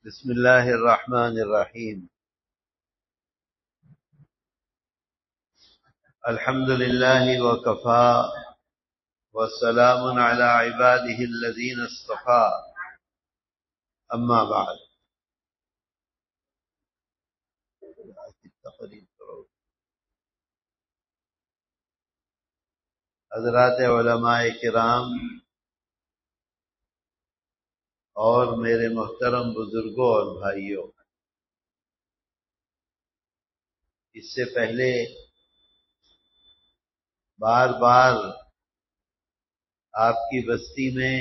بسم الله الرحمن الرحيم. الحمد لله وكفى والسلام على عباده الذين اصطفى. أما بعد. حضرات علماء کرام اور میرے محترم بزرگوں اور بھائیوں، اس سے پہلے بار بار آپ کی بستی میں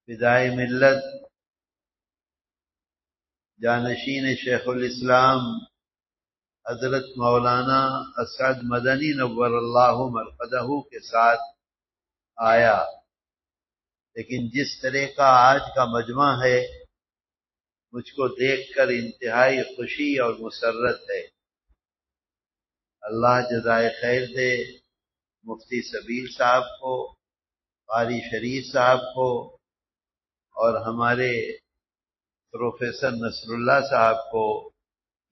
فدائے ملت جانشین شیخ الاسلام حضرت مولانا اسعد مدنی نور اللہ مرقدہ کے ساتھ آیا، لیکن جس طرح کا آج کا مجمع ہے مجھ کو دیکھ کر انتہائی خوشی اور مسرت ہے۔ اللہ جزائے خیر دے مفتی سبیل صاحب کو، قاری شریف صاحب کو، اور ہمارے پروفیسر نصر اللہ صاحب کو۔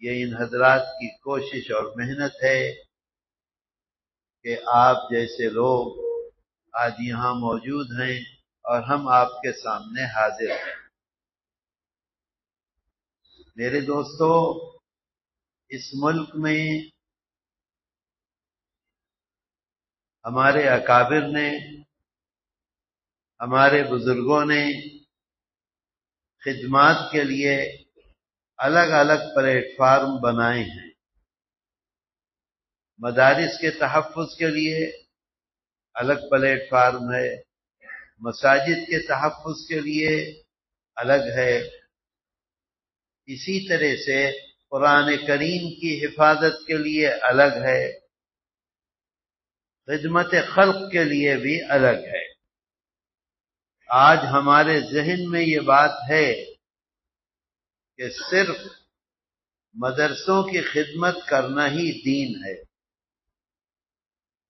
یہ ان حضرات کی کوشش اور محنت ہے کہ آپ جیسے لوگ آج یہاں موجود ہیں اور ہم آپ کے سامنے حاضر ہیں۔ میرے دوستو، اس ملک میں ہمارے اکابر نے، ہمارے بزرگوں نے خدمات کے لیے الگ الگ پلیٹ فارم بنائے ہیں۔ مدارس کے تحفظ کے لیے الگ پلیٹ فارم ہے، مساجد کے تحفظ کے لیے الگ ہے، اسی طرح سے قرآن کریم کی حفاظت کے لیے الگ ہے، خدمت خلق کے لیے بھی الگ ہے۔ آج ہمارے ذہن میں یہ بات ہے کہ صرف مدرسوں کی خدمت کرنا ہی دین ہے،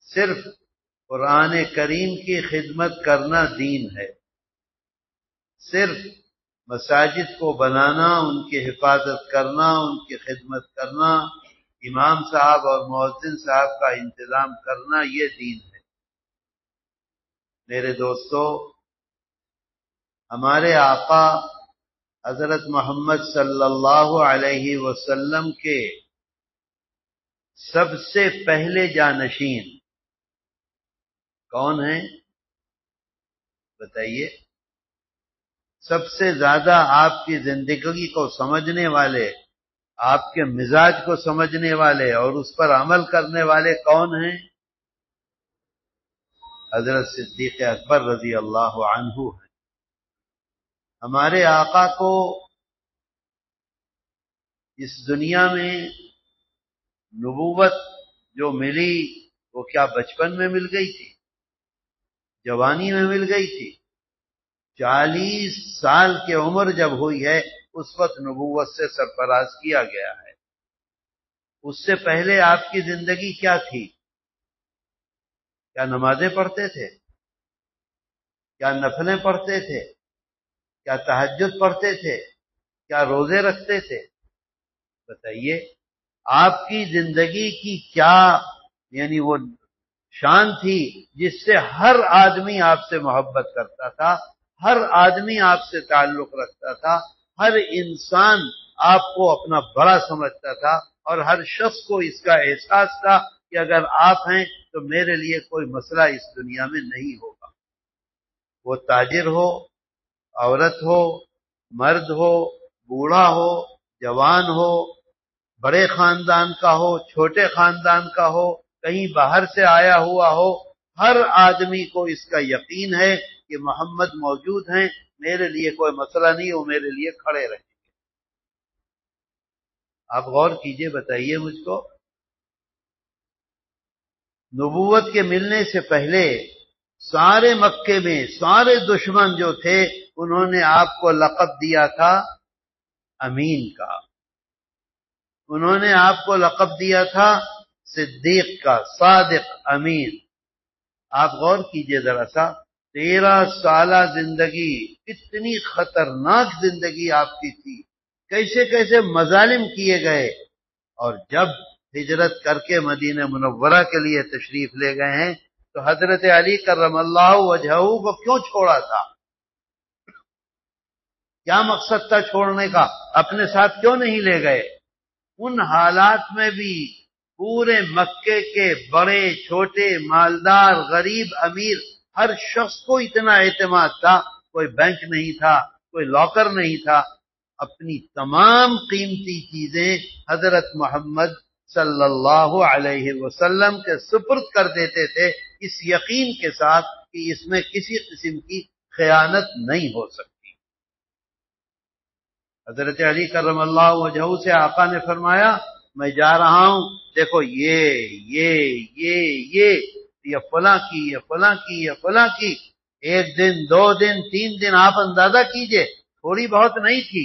صرف قرآن کریم کی خدمت کرنا دین ہے، صرف مساجد کو بنانا، ان کی حفاظت کرنا، ان کی خدمت کرنا، امام صاحب اور مؤذن صاحب کا انتظام کرنا، یہ دین ہے۔ میرے دوستو، ہمارے آقا حضرت محمد صلی اللہ علیہ وسلم کے سب سے پہلے جانشین کون ہیں بتائیے؟ سب سے زیادہ آپ کی زندگی کو سمجھنے والے، آپ کے مزاج کو سمجھنے والے اور اس پر عمل کرنے والے کون ہیں؟ حضرت صدیق اکبر رضی اللہ عنہ ہیں۔ ہمارے آقا کو اس دنیا میں نبوت جو ملی وہ کیا بچپن میں مل گئی تھی؟ جوانی میں مل گئی تھی؟ 40 سال کی عمر جب ہوئی ہے اس وقت نبوت سے سرفراز کیا گیا ہے۔ اس سے پہلے آپ کی زندگی کیا تھی؟ کیا نمازیں پڑھتے تھے؟ کیا نفلیں پڑھتے تھے؟ کیا تہجد پڑھتے تھے؟ کیا روزے رکھتے تھے؟ بتائیے، آپ کی زندگی کی کیا یعنی وہ شان تھی جس سے ہر آدمی آپ سے محبت کرتا تھا، ہر آدمی آپ سے تعلق رکھتا تھا، ہر انسان آپ کو اپنا بڑا سمجھتا تھا، اور ہر شخص کو اس کا احساس تھا کہ اگر آپ ہیں تو میرے لیے کوئی مسئلہ اس دنیا میں نہیں ہوگا۔ وہ تاجر ہو، عورت ہو، مرد ہو، بوڑھا ہو، جوان ہو، بڑے خاندان کا ہو، چھوٹے خاندان کا ہو، کہیں باہر سے آیا ہوا ہو، ہر آدمی کو اس کا یقین ہے کہ محمد موجود ہیں، میرے لیے کوئی مسئلہ نہیں، وہ میرے لیے کھڑے رہیں گے۔ آپ غور کیجئے، بتائیے مجھ کو، نبوت کے ملنے سے پہلے سارے مکے میں سارے دشمن جو تھے انہوں نے آپ کو لقب دیا تھا امین کا، انہوں نے آپ کو لقب دیا تھا صدیق کا، صادق، امین۔ آپ غور کیجئے ذرا سا، 13 سالہ زندگی کتنی خطرناک زندگی آپ کی تھی، کیسے کیسے مظالم کیے گئے، اور جب ہجرت کر کے مدینہ منورہ کے لیے تشریف لے گئے ہیں تو حضرت علی کرم اللہ وجہہ کو کیوں چھوڑا تھا؟ کیا مقصد تھا چھوڑنے کا؟ اپنے ساتھ کیوں نہیں لے گئے؟ ان حالات میں بھی پورے مکے کے بڑے چھوٹے مالدار غریب امیر ہر شخص کو اتنا اعتماد تھا، کوئی بینک نہیں تھا، کوئی لاکر نہیں تھا، اپنی تمام قیمتی چیزیں حضرت محمد صلی اللہ علیہ وسلم کے سپرد کر دیتے تھے، اس یقین کے ساتھ کہ اس میں کسی قسم کی خیانت نہیں ہو سکتی۔ حضرت علی کرم اللہ وجہہ سے آقا نے فرمایا میں جا رہا ہوں، دیکھو یہ فلاں کی، یہ فلاں کی، یہ فلاں کی، 1 دن 2 دن 3 دن آپ اندازہ کیجئے، تھوڑی بہت نہیں تھی،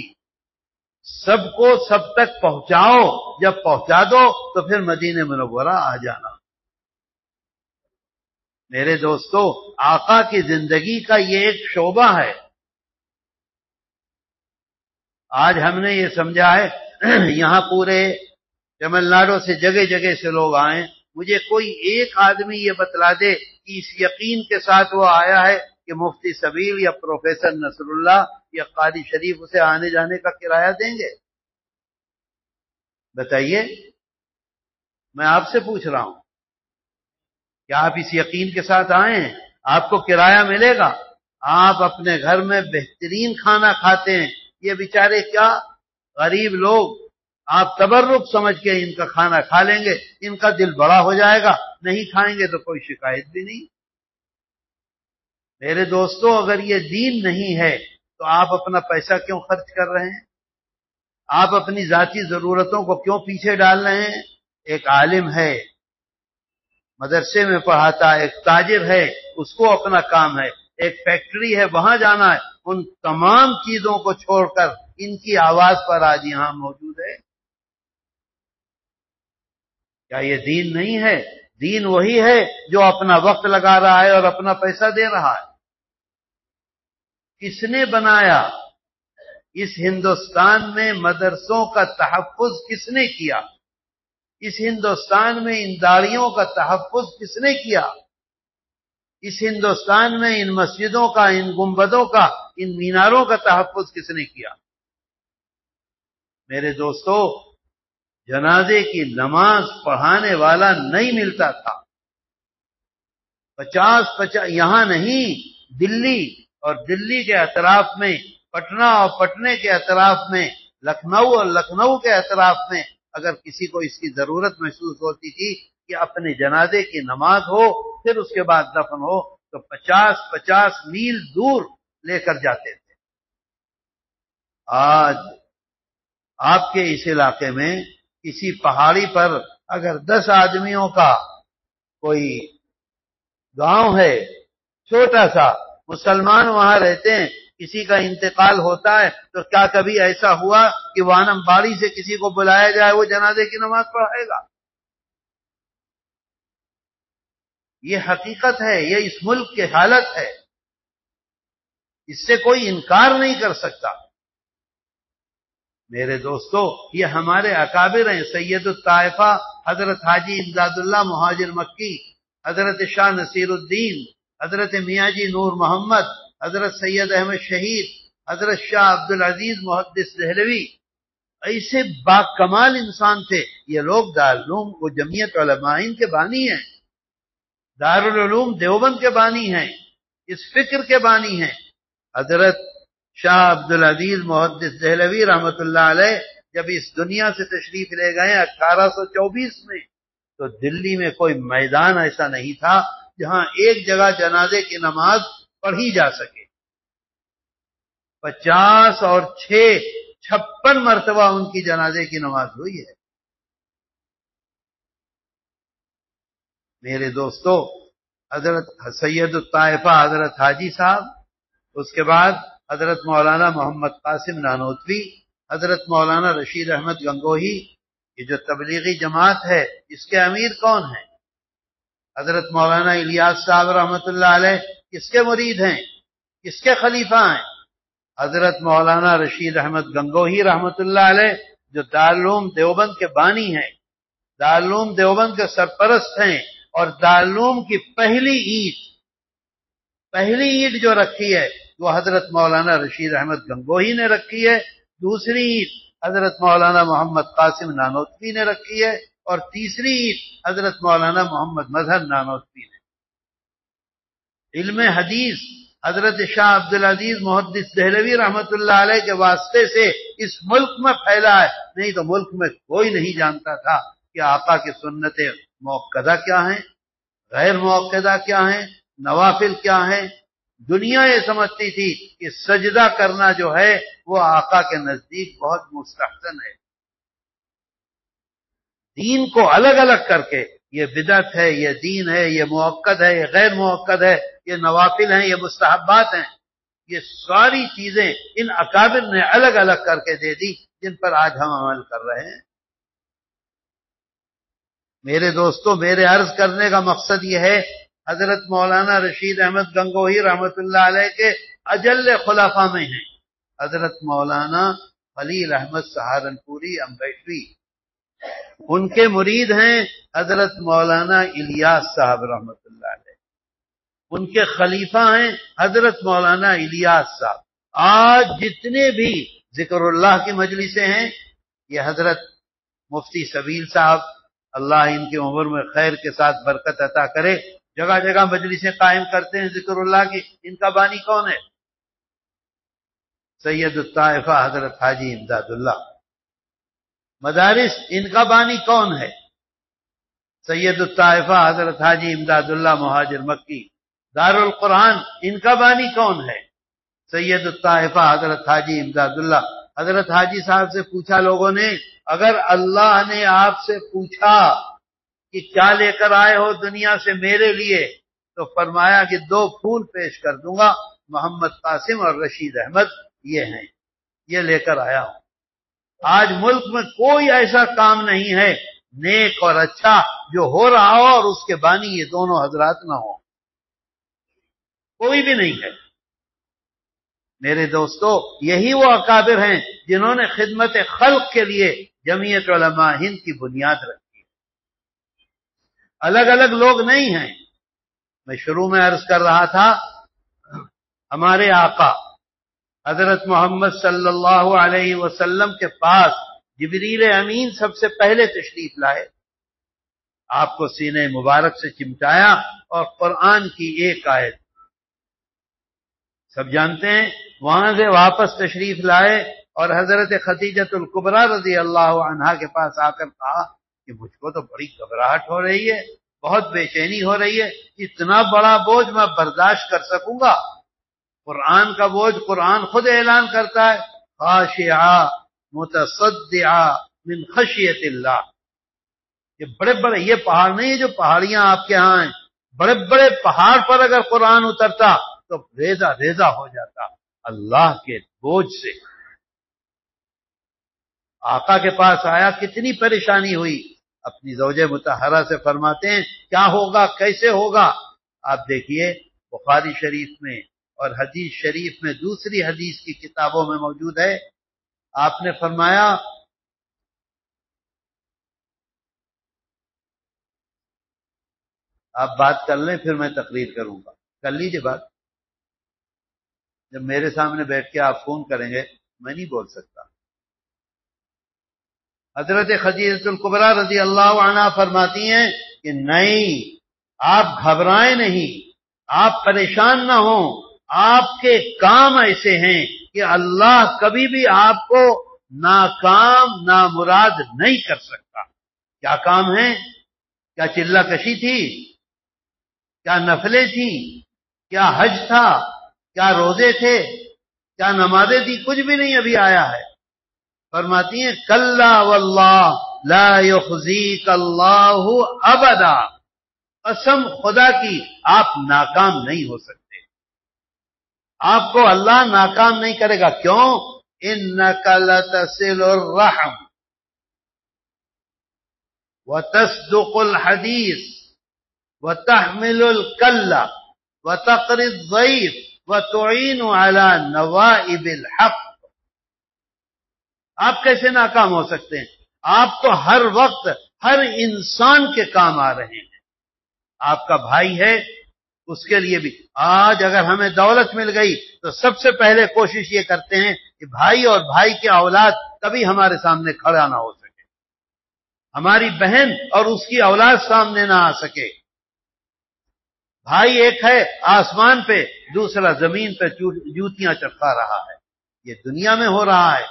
سب کو سب تک پہنچاؤ، جب پہنچا دو تو پھر مدینہ منورہ آ جانا۔ میرے دوستو، آقا کی زندگی کا یہ ایک شعبہ ہے۔ آج ہم نے یہ سمجھا ہے یہاں پورے تمل ناڈو سے جگہ جگہ سے لوگ آئیں، مجھے کوئی ایک آدمی یہ بتلا دے کہ اس یقین کے ساتھ وہ آیا ہے کہ مفتی سبیل یا پروفیسر نصر اللہ یا قاری شریف اسے آنے جانے کا کرایہ دیں گے؟ بتائیے، میں آپ سے پوچھ رہا ہوں، کیا آپ اس یقین کے ساتھ آئے ہیں؟ آپ کو کرایہ ملے گا؟ آپ اپنے گھر میں بہترین کھانا کھاتے ہیں، یہ بیچارے کیا غریب لوگ، آپ تبرک سمجھ کے ان کا کھانا کھا لیں گے، ان کا دل بڑا ہو جائے گا، نہیں کھائیں گے تو کوئی شکایت بھی نہیں۔ میرے دوستو، اگر یہ دین نہیں ہے تو آپ اپنا پیسہ کیوں خرچ کر رہے ہیں؟ آپ اپنی ذاتی ضرورتوں کو کیوں پیچھے ڈال رہے ہیں؟ ایک عالم ہے، مدرسے میں پڑھاتا ہے، ایک تاجر ہے، اس کو اپنا کام ہے، ایک فیکٹری ہے، وہاں جانا ہے، ان تمام چیزوں کو چھوڑ کر ان کی آواز پر آج یہاں موجود ہے۔ کیا یہ دین نہیں ہے؟ دین وہی ہے جو اپنا وقت لگا رہا ہے اور اپنا پیسہ دے رہا ہے۔ کس نے بنایا؟ اس ہندوستان میں مدرسوں کا تحفظ کس نے کیا؟ اس ہندوستان میں ان داڑیوں کا تحفظ کس نے کیا؟ اس ہندوستان میں ان مسجدوں کا، ان گنبدوں کا، ان میناروں کا تحفظ کس نے کیا؟ میرے دوستو، جنازے کی نماز پڑھانے والا نہیں ملتا تھا۔ 50 یہاں نہیں، دلی اور دلی کے اطراف میں، پٹنہ اور پٹنے کے اطراف میں، لکھنؤ اور لکھنؤ کے اطراف میں اگر کسی کو اس کی ضرورت محسوس ہوتی تھی کہ اپنے جنازے کی نماز ہو پھر اس کے بعد دفن ہو تو 50 میل دور لے کر جاتے تھے۔ آج آپ کے اس علاقے میں کسی پہاڑی پر اگر 10 آدمیوں کا کوئی گاؤں ہے، چھوٹا سا، مسلمان وہاں رہتے ہیں، کسی کا انتقال ہوتا ہے تو کیا کبھی ایسا ہوا کہ وانم باڑی سے کسی کو بلایا جائے وہ جنازے کی نماز پڑھائے گا؟ یہ حقیقت ہے، یہ اس ملک کی حالت ہے، اس سے کوئی انکار نہیں کر سکتا۔ میرے دوستو، یہ ہمارے اکابر ہیں، سید الطائفہ حضرت حاجی امداد اللہ مہاجر مکی، حضرت شاہ نصیر الدین، حضرت میاں جی نور محمد، حضرت سید احمد شہید، حضرت شاہ عبدالعزیز محدث دہلوی، ایسے باکمال انسان تھے۔ یہ لوگ دارالعلوم و جمعیت علماء کے بانی ہیں، دارالعلوم دیوبند کے بانی ہیں، اس فکر کے بانی ہیں۔ حضرت شاہ عبدالعزیز محدث دہلوی رحمت اللہ علیہ جب اس دنیا سے تشریف لے گئے 1824 میں تو دلی میں کوئی میدان ایسا نہیں تھا جہاں ایک جگہ جنازے کی نماز پڑھی جا سکے۔ 50 اور 6 56 مرتبہ ان کی جنازے کی نماز ہوئی ہے۔ میرے دوستو، حضرت سید الطائفہ حضرت حاجی صاحب، اس کے بعد حضرت مولانا محمد قاسم نانوتوی، حضرت مولانا رشید احمد گنگوہی، یہ جو تبلیغی جماعت ہے اس کے امیر کون ہیں؟ حضرت مولانا الیاس صاحب رحمت اللہ علیہ، کس کے مرید ہیں، کس کے خلیفہ ہیں؟ حضرت مولانا رشید احمد گنگوہی رحمت اللہ علیہ، جو دارالعلوم دیوبند کے بانی ہیں، دارالعلوم دیوبند کے سرپرست ہیں، اور دارالعلوم کی پہلی اینٹ جو رکھی ہے وہ حضرت مولانا رشید احمد گنگوہی نے رکھی ہے، دوسری اینٹ حضرت مولانا محمد قاسم نانوتوی نے رکھی ہے، اور تیسری اینٹ حضرت مولانا محمد مظہر نانوتوی نے۔ علم حدیث حضرت شاہ عبدالعزیز محدث دہلوی رحمت اللہ علیہ کے واسطے سے اس ملک میں پھیلا ہے، نہیں تو ملک میں کوئی نہیں جانتا تھا کہ آقا کی سنتیں موقدہ کیا ہیں، غیر موقدہ کیا ہیں، نوافل کیا ہیں۔ دنیا یہ سمجھتی تھی کہ سجدہ کرنا جو ہے وہ آقا کے نزدیک بہت مستحسن ہے۔ دین کو الگ الگ کر کے یہ بدعت ہے، یہ دین ہے، یہ موقد ہے، یہ غیر موقد ہے، یہ نوافل ہیں، یہ مستحبات ہیں، یہ ساری چیزیں ان اکابر نے الگ الگ کر کے دے دی جن پر آج ہم عمل کر رہے ہیں۔ میرے دوستو، میرے عرض کرنے کا مقصد یہ ہے، حضرت مولانا رشید احمد گنگوہی رحمت اللہ علیہ کے اجل خلفاء میں ہیں حضرت مولانا خلیل احمد سہارنپوری امبیشوی، ان کے مرید ہیں حضرت مولانا الیاس صاحب رحمت اللہ علیہ، ان کے خلیفہ ہیں حضرت مولانا الیاس صاحب۔ آج جتنے بھی ذکر اللہ کی مجلسیں ہیں، یہ حضرت مفتی سبیل صاحب، اللہ ان کی عمر میں خیر کے ساتھ برکت عطا کرے، جگہ جگہ مجلسیں قائم کرتے ہیں ذکر اللہ کی۔ ان کا بانی کون ہے؟ سید الطائفہ حضرت حاجی امداد اللہ۔ مدارس، ان کا بانی کون ہے؟ سید الطائفہ حضرت حاجی امداد اللہ مہاجر مکی۔ دارالقرآن، ان کا بانی کون ہے؟ سید الطائفہ حضرت حاجی امداد اللہ۔ حضرت حاجی صاحب سے پوچھا لوگوں نے، اگر اللہ نے آپ سے پوچھا کہ کیا لے کر آئے ہو دنیا سے میرے لیے، تو فرمایا کہ 2 پھول پیش کر دوں گا، محمد قاسم اور رشید احمد، یہ ہیں، یہ لے کر آیا ہوں۔ آج ملک میں کوئی ایسا کام نہیں ہے نیک اور اچھا جو ہو رہا ہو اور اس کے بانی یہ دونوں حضرات نہ ہوں، کوئی بھی نہیں ہے۔ میرے دوستو، یہی وہ اکابر ہیں جنہوں نے خدمت خلق کے لیے جمعیت علماء ہند کی بنیاد رکھی ہے، الگ الگ لوگ نہیں ہیں۔ میں شروع میں عرض کر رہا تھا، ہمارے آقا حضرت محمد صلی اللہ علیہ وسلم کے پاس جبریل امین سب سے پہلے تشریف لائے، آپ کو سینے مبارک سے چمٹایا اور قرآن کی ایک آیت، سب جانتے ہیں، وہاں سے واپس تشریف لائے اور حضرت خدیجۃ الکبریٰ رضی اللہ عنہا کے پاس آ کر کہا کہ مجھ کو تو بڑی گھبراہٹ ہو رہی ہے، بہت بے چینی ہو رہی ہے، اتنا بڑا بوجھ میں برداشت کر سکوں گا؟ قرآن کا بوجھ قرآن خود اعلان کرتا ہے، خاشعہ متصدعہ من خشیت اللہ۔ یہ بڑے بڑے، یہ پہاڑ نہیں ہے جو پہاڑیاں آپ کے ہاں ہیں، بڑے بڑے پہاڑ پر اگر قرآن اترتا تو ریزہ ریزہ ہو جاتا اللہ کے بوجھ سے۔ آقا کے پاس آیا، کتنی پریشانی ہوئی، اپنی زوجہ مطہرہ سے فرماتے ہیں کیا ہوگا، کیسے ہوگا؟ آپ دیکھیے، بخاری شریف میں اور حدیث شریف میں دوسری حدیث کی کتابوں میں موجود ہے، آپ نے فرمایا آپ بات کر لیں پھر میں تقریر کروں گا، کر لیجئے بات، جب میرے سامنے بیٹھ کے آپ فون کریں گے میں نہیں بول سکتا۔ حضرت خدیجہ الکبریٰ رضی اللہ عنہا فرماتی ہیں کہ نہیں، آپ گھبرائیں نہیں، آپ پریشان نہ ہوں، آپ کے کام ایسے ہیں کہ اللہ کبھی بھی آپ کو ناکام نامراد نہیں کر سکتا۔ کیا کام ہے؟ کیا چلہ کشی تھی؟ کیا نفلیں تھیں؟ کیا حج تھا؟ کیا روزے تھے؟ کیا نمازیں تھی؟ کچھ بھی نہیں ابھی آیا ہے۔ فرماتی ہیں کلا واللہ لا یخزیک اللہ ابدا، قسم خدا کی آپ ناکام نہیں ہو سکتے، آپ کو اللہ ناکام نہیں کرے گا۔ کیوں؟ انک لتصل الرحم وتصدق الحدیث وتحمل الکلہ وتقر الضيف وتعين على نوائب الحق. آپ کیسے ناکام ہو سکتے ہیں؟ آپ تو ہر وقت ہر انسان کے کام آ رہے ہیں. آپ کا بھائی ہے، اس کے لیے بھی. آج اگر ہمیں دولت مل گئی تو سب سے پہلے کوشش یہ کرتے ہیں کہ بھائی اور بھائی کے اولاد کبھی ہمارے سامنے کھڑا نہ ہو سکے، ہماری بہن اور اس کی اولاد سامنے نہ آ سکے. بھائی ایک ہے آسمان پہ، دوسرا زمین پہ جوتیاں چٹکا رہا ہے. یہ دنیا میں ہو رہا ہے.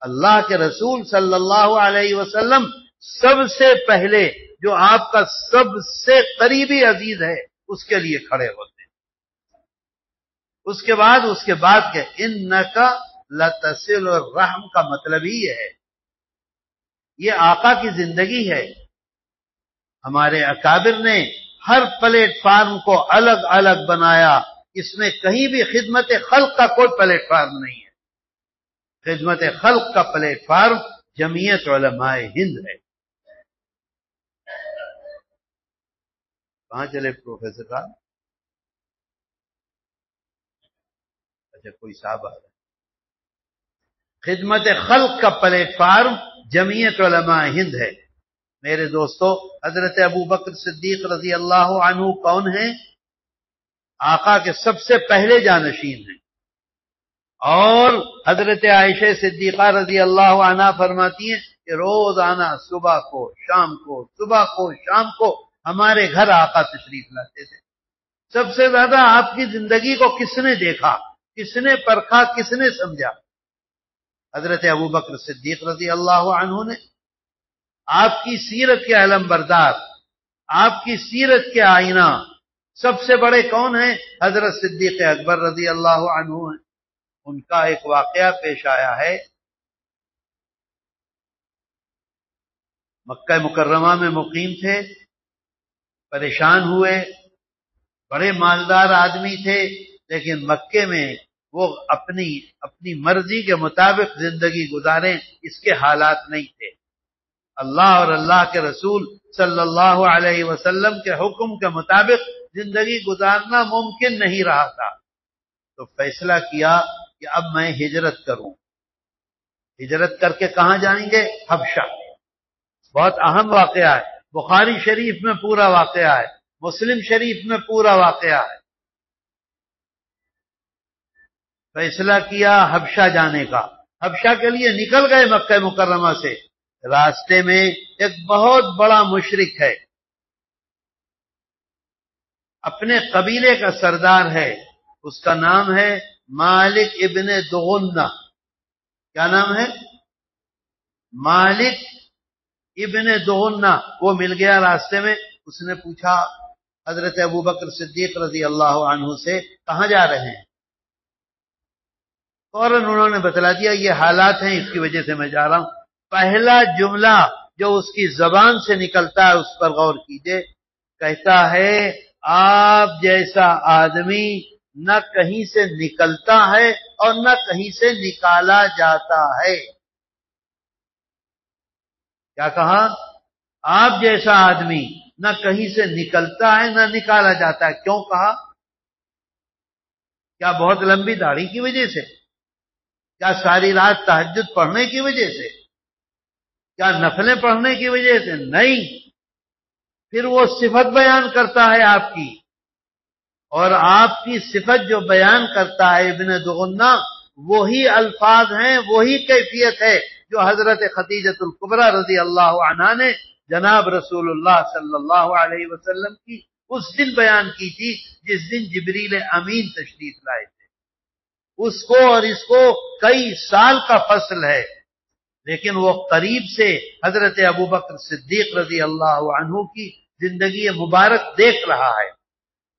اللہ کے رسول صلی اللہ علیہ وسلم سب سے پہلے جو آپ کا سب سے قریبی عزیز ہے اس کے لیے کھڑے ہوتے ہیں. اس کے بعد کہ انکا لتصل الرحم کا مطلب ہی یہ ہے. یہ آقا کی زندگی ہے. ہمارے اکابر نے ہر پلیٹ فارم کو الگ الگ بنایا. اس میں کہیں بھی خدمت خلق کا کوئی پلیٹ فارم نہیں ہے. خدمت خلق کا پلیٹ فارم جمعیت علماء ہند ہے. کہاں چلے پروفیسر صاحب؟ اچھا کوئی صاحب آ رہا ہے. خدمت خلق کا پلیٹ فارم جمعیت علماء ہند ہے. میرے دوستو، حضرت ابو بکر صدیق رضی اللہ عنہ کون ہیں؟ آقا کے سب سے پہلے جانشین ہیں. اور حضرت عائشہ صدیقہ رضی اللہ عنہ فرماتی ہیں کہ روزانہ صبح کو شام کو ہمارے گھر آقا تشریف لاتے تھے. سب سے زیادہ آپ کی زندگی کو کس نے دیکھا، کس نے پرکھا، کس نے سمجھا؟ حضرت ابو بکر صدیق رضی اللہ عنہ نے. آپ کی سیرت کے علم بردار، آپ کی سیرت کے آئینہ سب سے بڑے کون ہیں؟ حضرت صدیق اکبر رضی اللہ عنہ ہیں. ان کا ایک واقعہ پیش آیا ہے. مکہ مکرمہ میں مقیم تھے، پریشان ہوئے. بڑے مالدار آدمی تھے، لیکن مکے میں وہ اپنی مرضی کے مطابق زندگی گزاریں اس کے حالات نہیں تھے. اللہ اور اللہ کے رسول صلی اللہ علیہ وسلم کے حکم کے مطابق زندگی گزارنا ممکن نہیں رہا تھا. تو فیصلہ کیا کہ اب میں ہجرت کروں. ہجرت کر کے کہاں جائیں گے؟ حبشہ. بہت اہم واقعہ ہے. بخاری شریف میں پورا واقعہ ہے، مسلم شریف میں پورا واقعہ ہے. فیصلہ کیا حبشہ جانے کا. حبشہ کے لیے نکل گئے مکہ مکرمہ سے. راستے میں ایک بہت بڑا مشرک ہے، اپنے قبیلے کا سردار ہے. اس کا نام ہے مالک ابن دغنہ. کیا نام ہے؟ مالک ابن دغنہ. وہ مل گیا راستے میں. اس نے پوچھا حضرت ابو بکر صدیق رضی اللہ عنہ سے کہاں جا رہے ہیں؟ فوراً انہوں نے بتلا دیا یہ حالات ہیں، اس کی وجہ سے میں جا رہا ہوں. پہلا جملہ جو اس کی زبان سے نکلتا ہے اس پر غور کیجئے. کہتا ہے آپ جیسا آدمی نہ کہیں سے نکلتا ہے اور نہ کہیں سے نکالا جاتا ہے. کیا کہا؟ آپ جیسا آدمی نہ کہیں سے نکلتا ہے نہ نکالا جاتا ہے. کیوں کہا؟ کیا بہت لمبی داڑھی کی وجہ سے؟ کیا ساری رات تہجد پڑھنے کی وجہ سے؟ کیا نفلیں پڑھنے کی وجہ سے؟ نہیں. پھر وہ صفت بیان کرتا ہے آپ کی، اور آپ کی صفت جو بیان کرتا ہے ابن دغنہ، وہی الفاظ ہیں، وہی کیفیت ہے جو حضرت خدیجۃ الکبریٰ رضی اللہ عنہا نے جناب رسول اللہ صلی اللہ علیہ وسلم کی اس دن بیان کی تھی جس دن جبریل امین تشریف لائے تھے. اس کو اور اس کو کئی سال کا فصل ہے، لیکن وہ قریب سے حضرت ابو بکر صدیق رضی اللہ عنہ کی زندگی مبارک دیکھ رہا ہے.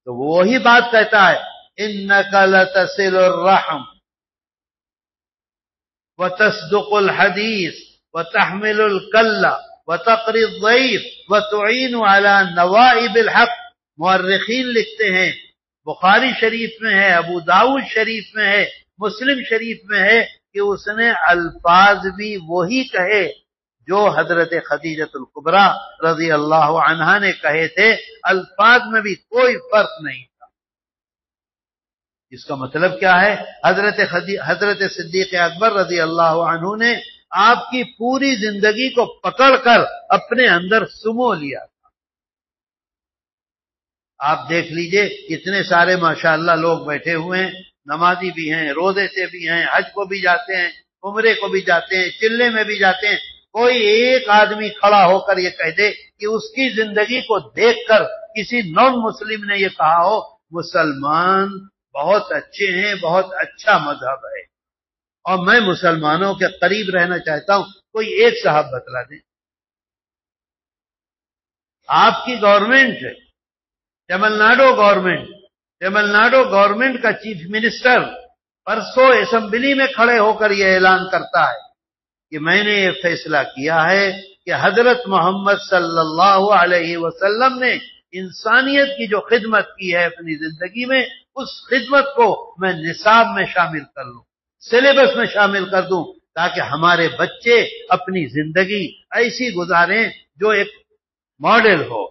تو وہی بات کہتا ہے انک لتصل الرحم وتصدق الحدیث وتحمل الکل وتقری الضیف وتعین علی نوائب الحق. مورخین لکھتے ہیں بخاری شریف میں ہے، ابو داؤد شریف میں ہے، مسلم شریف میں ہے کہ اس نے الفاظ بھی وہی کہے جو حضرت خدیجۃ الکبریٰ رضی اللہ عنہا نے کہے تھے. الفاظ میں بھی کوئی فرق نہیں تھا. اس کا مطلب کیا ہے؟ حضرت صدیق اکبر رضی اللہ عنہ نے آپ کی پوری زندگی کو پکڑ کر اپنے اندر سمو لیا تھا۔ آپ دیکھ لیجئے اتنے سارے ماشاءاللہ لوگ بیٹھے ہوئے ہیں، نمازی بھی ہیں، روزے سے بھی ہیں، حج کو بھی جاتے ہیں، عمرے کو بھی جاتے ہیں، چلے میں بھی جاتے ہیں۔ کوئی ایک آدمی کھڑا ہو کر یہ کہہ دے کہ اس کی زندگی کو دیکھ کر کسی نان مسلم نے یہ کہا ہو مسلمان بہت اچھے ہیں، بہت اچھا مذہب ہے اور میں مسلمانوں کے قریب رہنا چاہتا ہوں، کوئی ایک صاحب بتلا دیں۔ آپ کی گورنمنٹ، تمل ناڈو گورنمنٹ کا چیف منسٹر پرسوں اسمبلی میں کھڑے ہو کر یہ اعلان کرتا ہے کہ میں نے یہ فیصلہ کیا ہے کہ حضرت محمد صلی اللہ علیہ وسلم نے انسانیت کی جو خدمت کی ہے اپنی زندگی میں، اس خدمت کو میں نصاب میں شامل کر لوں، سلیبس میں شامل کر دوں، تاکہ ہمارے بچے اپنی زندگی ایسی گزاریں جو ایک ماڈل ہو۔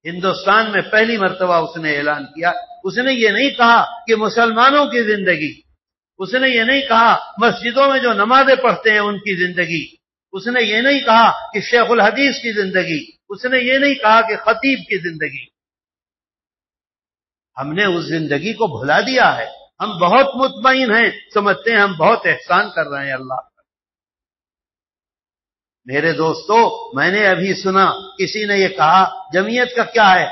ہندوستان میں پہلی مرتبہ اس نے اعلان کیا۔ اس نے یہ نہیں کہا کہ مسلمانوں کی زندگی، اس نے یہ نہیں کہا مسجدوں میں جو نمازیں پڑھتے ہیں ان کی زندگی، اس نے یہ نہیں کہا کہ شیخ الحدیث کی زندگی، اس نے یہ نہیں کہا کہ خطیب کی زندگی۔ ہم نے اس زندگی کو بھلا دیا ہے۔ ہم بہت مطمئن ہیں، سمجھتے ہیں ہم بہت احسان کر رہے ہیں اللہ کا۔ میرے دوستو، میں نے ابھی سنا کسی نے یہ کہا جمعیت کا کیا ہے،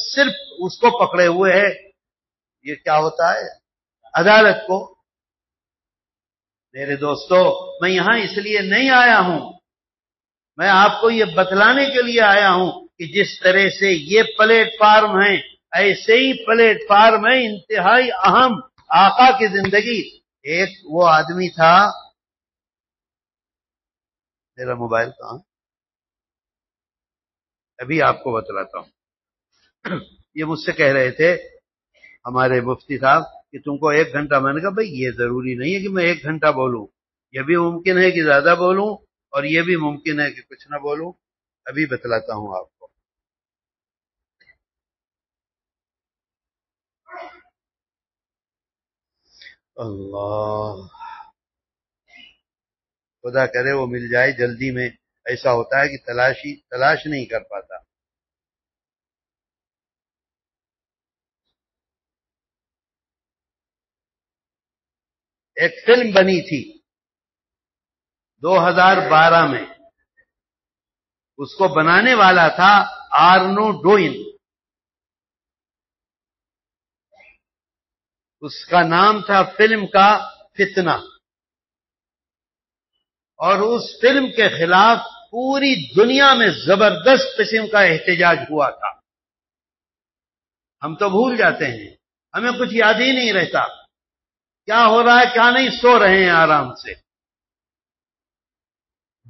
صرف اس کو پکڑے ہوئے ہے، یہ کیا ہوتا ہے، عدالت کو۔ میرے دوستو، میں یہاں اس لیے نہیں آیا ہوں، میں آپ کو یہ بتلانے کے لیے آیا ہوں کہ جس طرح سے یہ پلیٹ فارم ہیں، ایسے ہی پلیٹ فارم ہے انتہائی اہم آقا کی زندگی۔ ایک وہ آدمی تھا، میرا موبائل کہاں، ابھی آپ کو بتلاتا ہوں۔ یہ مجھ سے کہہ رہے تھے ہمارے مفتی صاحب کہ تم کو 1 گھنٹہ، میں نے کہا بھئی یہ ضروری نہیں ہے کہ میں 1 گھنٹہ بولوں، یہ بھی ممکن ہے کہ زیادہ بولوں اور یہ بھی ممکن ہے کہ کچھ نہ بولوں۔ ابھی بتلاتا ہوں آپ کو۔ اللہ، خدا کرے وہ مل جائے جلدی میں۔ ایسا ہوتا ہے کہ تلاش نہیں کر پاتا۔ ایک فلم بنی تھی 2012 میں، اس کو بنانے والا تھا آرنو ڈوئن، اس کا نام تھا فلم کا فتنہ، اور اس فلم کے خلاف پوری دنیا میں زبردست قسم کا احتجاج ہوا تھا۔ ہم تو بھول جاتے ہیں، ہمیں کچھ یاد ہی نہیں رہتا کیا ہو رہا ہے کیا نہیں، سو رہے ہیں آرام سے۔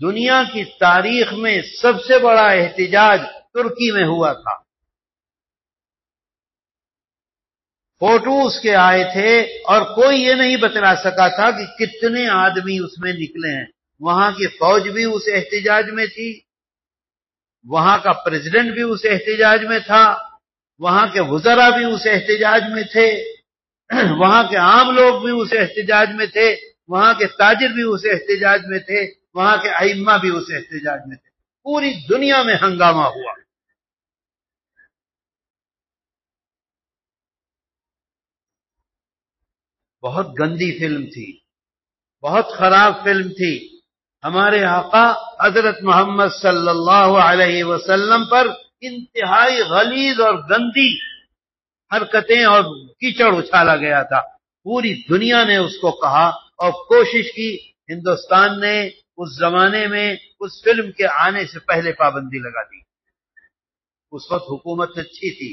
دنیا کی تاریخ میں سب سے بڑا احتجاج ترکی میں ہوا تھا۔ فوٹو اس کے آئے تھے اور کوئی یہ نہیں بتلا سکا تھا کہ کتنے آدمی اس میں نکلے ہیں۔ وہاں کی فوج بھی اس احتجاج میں تھی، وہاں کا پریزیڈنٹ بھی اس احتجاج میں تھا، وہاں کے وزراء بھی اس احتجاج میں تھے، وہاں کے عام لوگ بھی اس احتجاج میں تھے، وہاں کے تاجر بھی اس احتجاج میں تھے، وہاں کے ائمہ بھی اس احتجاج میں تھے۔ پوری دنیا میں ہنگامہ ہوا۔ بہت گندی فلم تھی، بہت خراب فلم تھی۔ ہمارے آقا حضرت محمد صلی اللہ علیہ وسلم پر انتہائی غلیظ اور گندی حرکتیں اور کیچڑ اچھالا گیا تھا۔ پوری دنیا نے اس کو کہا اور کوشش کی۔ ہندوستان نے اس زمانے میں اس فلم کے آنے سے پہلے پابندی لگا دی۔ اس وقت حکومت اچھی تھی،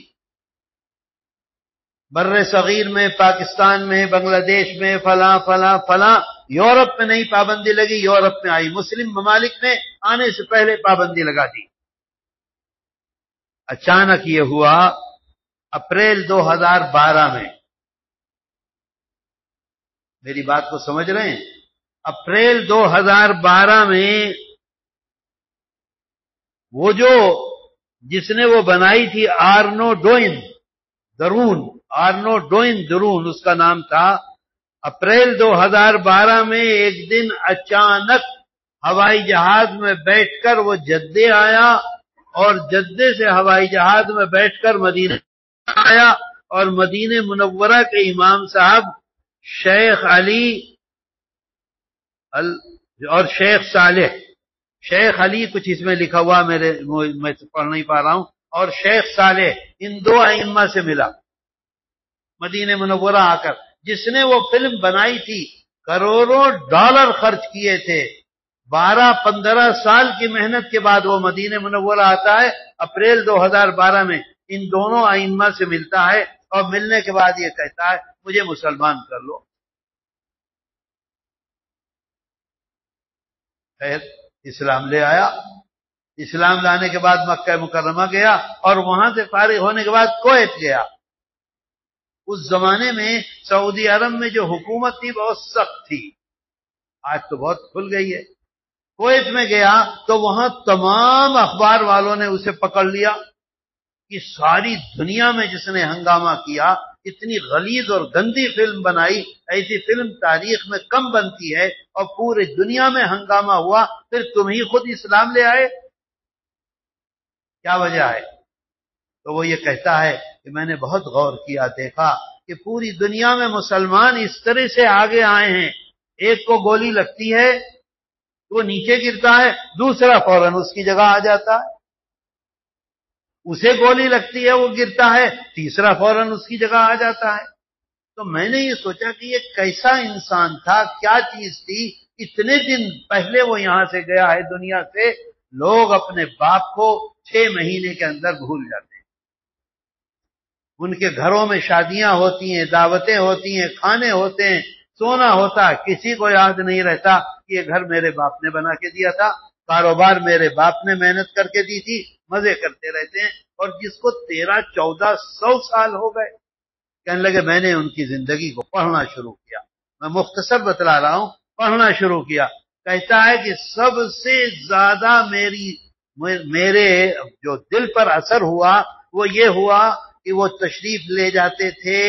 بر صغیر میں، پاکستان میں، بنگلہ دیش میں، فلاں فلاں فلاں، یورپ میں نہیں پابندی لگی، یورپ میں آئی، مسلم ممالک نے آنے سے پہلے پابندی لگا دی۔ اچانک یہ ہوا اپریل 2012 میں، میری بات کو سمجھ رہے ہیں؟ اپریل 2012 میں وہ جو جس نے وہ بنائی تھی آرنو ڈوئن، درون آرنو ڈوئن درون اس کا نام تھا. اپریل 2012 میں ایک دن اچانک ہوائی جہاز میں بیٹھ کر وہ جدے آیا اور جدے سے ہوائی جہاز میں بیٹھ کر مدینہ آیا اور مدینہ منورہ کے امام صاحب شیخ علی اور شیخ صالح، شیخ علی کچھ اس میں لکھا ہوا میں پڑھ نہیں پا رہا ہوں، اور شیخ صالح، ان دو ائمہ سے ملا مدینہ منورہ آ کر. جس نے وہ فلم بنائی تھی کروڑوں ڈالر خرچ کیے تھے، 12-15 سال کی محنت کے بعد وہ مدینہ منورہ آتا ہے اپریل 2012 میں، ان دونوں ائمہ سے ملتا ہے اور ملنے کے بعد یہ کہتا ہے مجھے مسلمان کر لو. خیر اسلام لے آیا. اسلام لانے کے بعد مکہ مکرمہ گیا اور وہاں سے فارغ ہونے کے بعد کویت گیا. اس زمانے میں سعودی عرب میں جو حکومت تھی بہت سخت تھی، آج تو بہت کھل گئی ہے. کویت میں گیا تو وہاں تمام اخبار والوں نے اسے پکڑ لیا کہ ساری دنیا میں جس نے ہنگامہ کیا، اتنی غلیظ اور گندی فلم بنائی، ایسی فلم تاریخ میں کم بنتی ہے اور پوری دنیا میں ہنگامہ ہوا، پھر تم ہی خود اسلام لے آئے، کیا وجہ ہے؟ تو وہ یہ کہتا ہے کہ میں نے بہت غور کیا، دیکھا کہ پوری دنیا میں مسلمان اس طرح سے آگے آئے ہیں، ایک کو گولی لگتی ہے وہ نیچے گرتا ہے، دوسرا فوراً اس کی جگہ آ جاتا ہے، اسے گولی لگتی ہے وہ گرتا ہے، تیسرا فوراً اس کی جگہ آ جاتا ہے. تو میں نے یہ سوچا کہ یہ کیسا انسان تھا، کیا چیز تھی، اتنے دن پہلے وہ یہاں سے گیا ہے دنیا سے. لوگ اپنے باپ کو 6 مہینے کے اندر بھول جاتے ہیں. ان کے گھروں میں شادیاں ہوتی ہیں، دعوتیں ہوتی ہیں، کھانے ہوتے ہیں، سونا ہوتا ہے، کسی کو یاد نہیں رہتا کہ یہ گھر میرے باپ نے بنا کے دیا تھا، کاروبار میرے باپ نے محنت کر کے دی تھی. مزے کرتے رہتے ہیں. اور جس کو 1300-1400 سال ہو گئے، کہنے لگے میں نے ان کی زندگی کو پڑھنا شروع کیا. میں مختصر بتلا رہا ہوں، پڑھنا شروع کیا. کہتا ہے کہ سب سے زیادہ میرے جو دل پر اثر ہوا وہ یہ ہوا کہ وہ تشریف لے جاتے تھے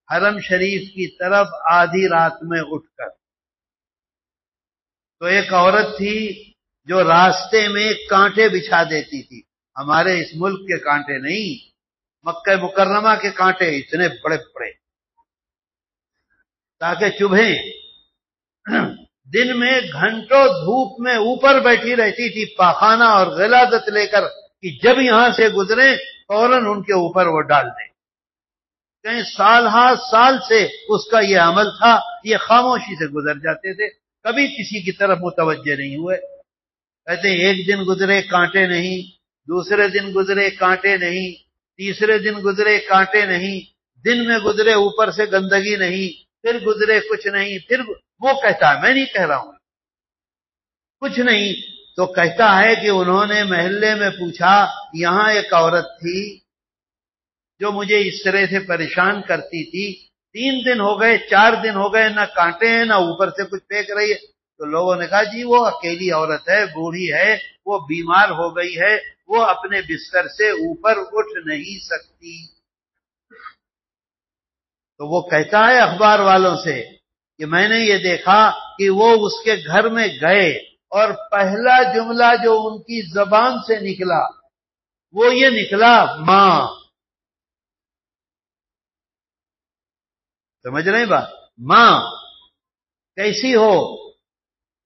حرم شریف کی طرف آدھی رات میں اٹھ کر. تو ایک عورت تھی جو راستے میں کانٹے بچھا دیتی تھی، ہمارے اس ملک کے کانٹے نہیں، مکہ مکرمہ کے کانٹے اتنے بڑے بڑے تاکہ چبھیں. دن میں گھنٹوں دھوپ میں اوپر بیٹھی رہتی تھی پاخانہ اور غلاظت لے کر کہ جب یہاں سے گزرے فوراً ان کے اوپر وہ ڈال دیں. کہیں سال سے اس کا یہ عمل تھا، یہ خاموشی سے گزر جاتے تھے، کبھی کسی کی طرف متوجہ نہیں ہوئے. کہتے ہیں ایک دن گزرے کانٹے نہیں، دوسرے دن گزرے کانٹے نہیں، تیسرے دن گزرے کانٹے نہیں، دن میں گزرے اوپر سے گندگی نہیں، پھر گزرے کچھ نہیں، پھر وہ کہتا ہے میں نہیں کہہ رہا ہوں کچھ نہیں. تو کہتا ہے کہ انہوں نے محلے میں پوچھا، یہاں ایک عورت تھی جو مجھے اس طرح سے پریشان کرتی تھی، 3 دن ہو گئے 4 دن ہو گئے، نہ کانٹے ہیں نہ اوپر سے کچھ پھینک رہی ہے. تو لوگوں نے کہا جی وہ اکیلی عورت ہے، بوڑھی ہے، وہ بیمار ہو گئی ہے، وہ اپنے بستر سے اوپر اٹھ نہیں سکتی. تو وہ کہتا ہے اخبار والوں سے کہ میں نے یہ دیکھا کہ وہ اس کے گھر میں گئے اور پہلا جملہ جو ان کی زبان سے نکلا وہ یہ نکلا ماں. سمجھ رہے ہیں بات؟ ماں کیسی ہو،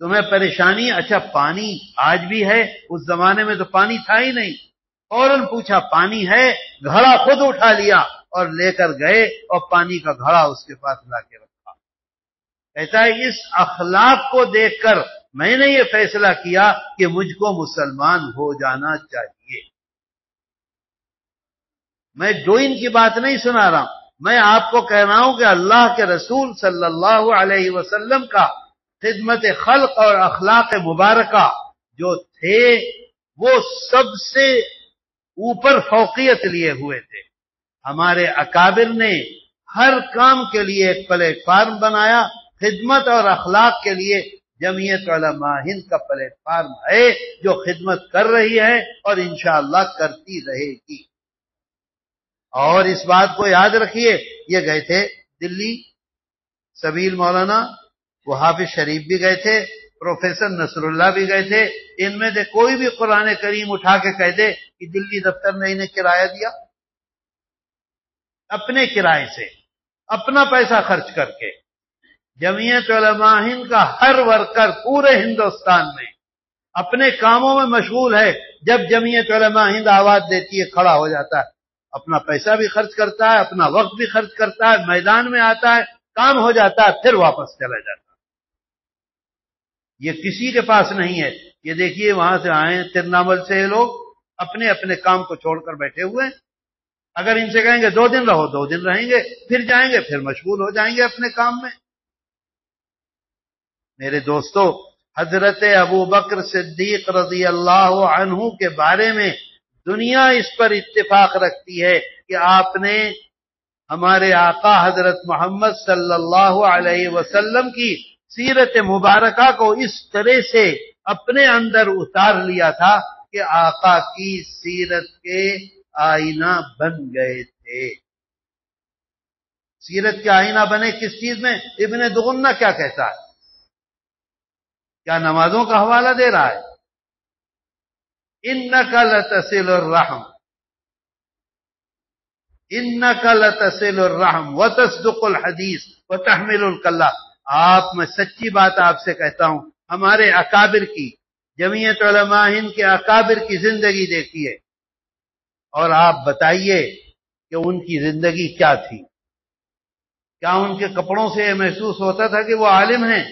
تمہیں پریشانی؟ اچھا پانی آج بھی ہے؟ اس زمانے میں تو پانی تھا ہی نہیں. فوراً پوچھا پانی ہے، گھڑا خود اٹھا لیا اور لے کر گئے اور پانی کا گھڑا اس کے پاس لا کے رکھا. کہتا ہے اس اخلاق کو دیکھ کر میں نے یہ فیصلہ کیا کہ مجھ کو مسلمان ہو جانا چاہیے. میں ڈوئن کی بات نہیں سنا رہا ہوں، میں آپ کو کہہ رہا ہوں کہ اللہ کے رسول صلی اللہ علیہ وسلم کا خدمت خلق اور اخلاق مبارکہ جو تھے وہ سب سے اوپر فوقیت لیے ہوئے تھے. ہمارے اکابر نے ہر کام کے لیے ایک پلیٹ فارم بنایا. خدمت اور اخلاق کے لیے جمعیت علماء ہند کا پلیٹ فارم ہے جو خدمت کر رہی ہے اور انشاءاللہ کرتی رہے گی. اور اس بات کو یاد رکھیے، یہ گئے تھے دلی، سبیل مولانا، وہ حافظ شریف بھی گئے تھے، پروفیسر نصر اللہ بھی گئے تھے. ان میں سے کوئی بھی قرآن کریم اٹھا کے کہہ دے کہ دلی دفتر نے انہیں کرایہ دیا، اپنے کرائے سے، اپنا پیسہ خرچ کر کے. جمعیت علماء ہند کا ہر ورکر پورے ہندوستان میں اپنے کاموں میں مشغول ہے. جب جمعیت علماء ہند آواز دیتی ہے کھڑا ہو جاتا ہے، اپنا پیسہ بھی خرچ کرتا ہے، اپنا وقت بھی خرچ کرتا ہے، میدان میں آتا ہے، کام ہو جاتا ہے، پھر واپس چلا جاتا ہے. یہ کسی کے پاس نہیں ہے. یہ دیکھیے وہاں سے آئے ترنامل سے یہ لوگ اپنے اپنے کام کو چھوڑ کر بیٹھے ہوئے ہیں. اگر ان سے کہیں گے 2 دن رہو، 2 دن رہیں گے، پھر جائیں گے، پھر مشغول ہو جائیں گے اپنے کام میں. میرے دوستو، حضرت ابو بکر صدیق رضی اللہ عنہ کے بارے میں دنیا اس پر اتفاق رکھتی ہے کہ آپ نے ہمارے آقا حضرت محمد صلی اللہ علیہ وسلم کی سیرت مبارکہ کو اس طرح سے اپنے اندر اتار لیا تھا کہ آقا کی سیرت کے آئینہ بن گئے تھے. سیرت کے آئینہ بنے کس چیز میں؟ ابن دغنہ کیا کہتا ہے؟ کیا نمازوں کا حوالہ دے رہا ہے؟ انک لتصل الرحم، انک لتصل الرحم وتصدق الحدیث وتحمل الکلہ. میں سچی بات آپ سے کہتا ہوں، ہمارے اکابر کی، جمعیت علماء ہند کے اکابر کی زندگی دیکھیے اور آپ بتائیے کہ ان کی زندگی کیا تھی. کیا ان کے کپڑوں سے یہ محسوس ہوتا تھا کہ وہ عالم ہیں؟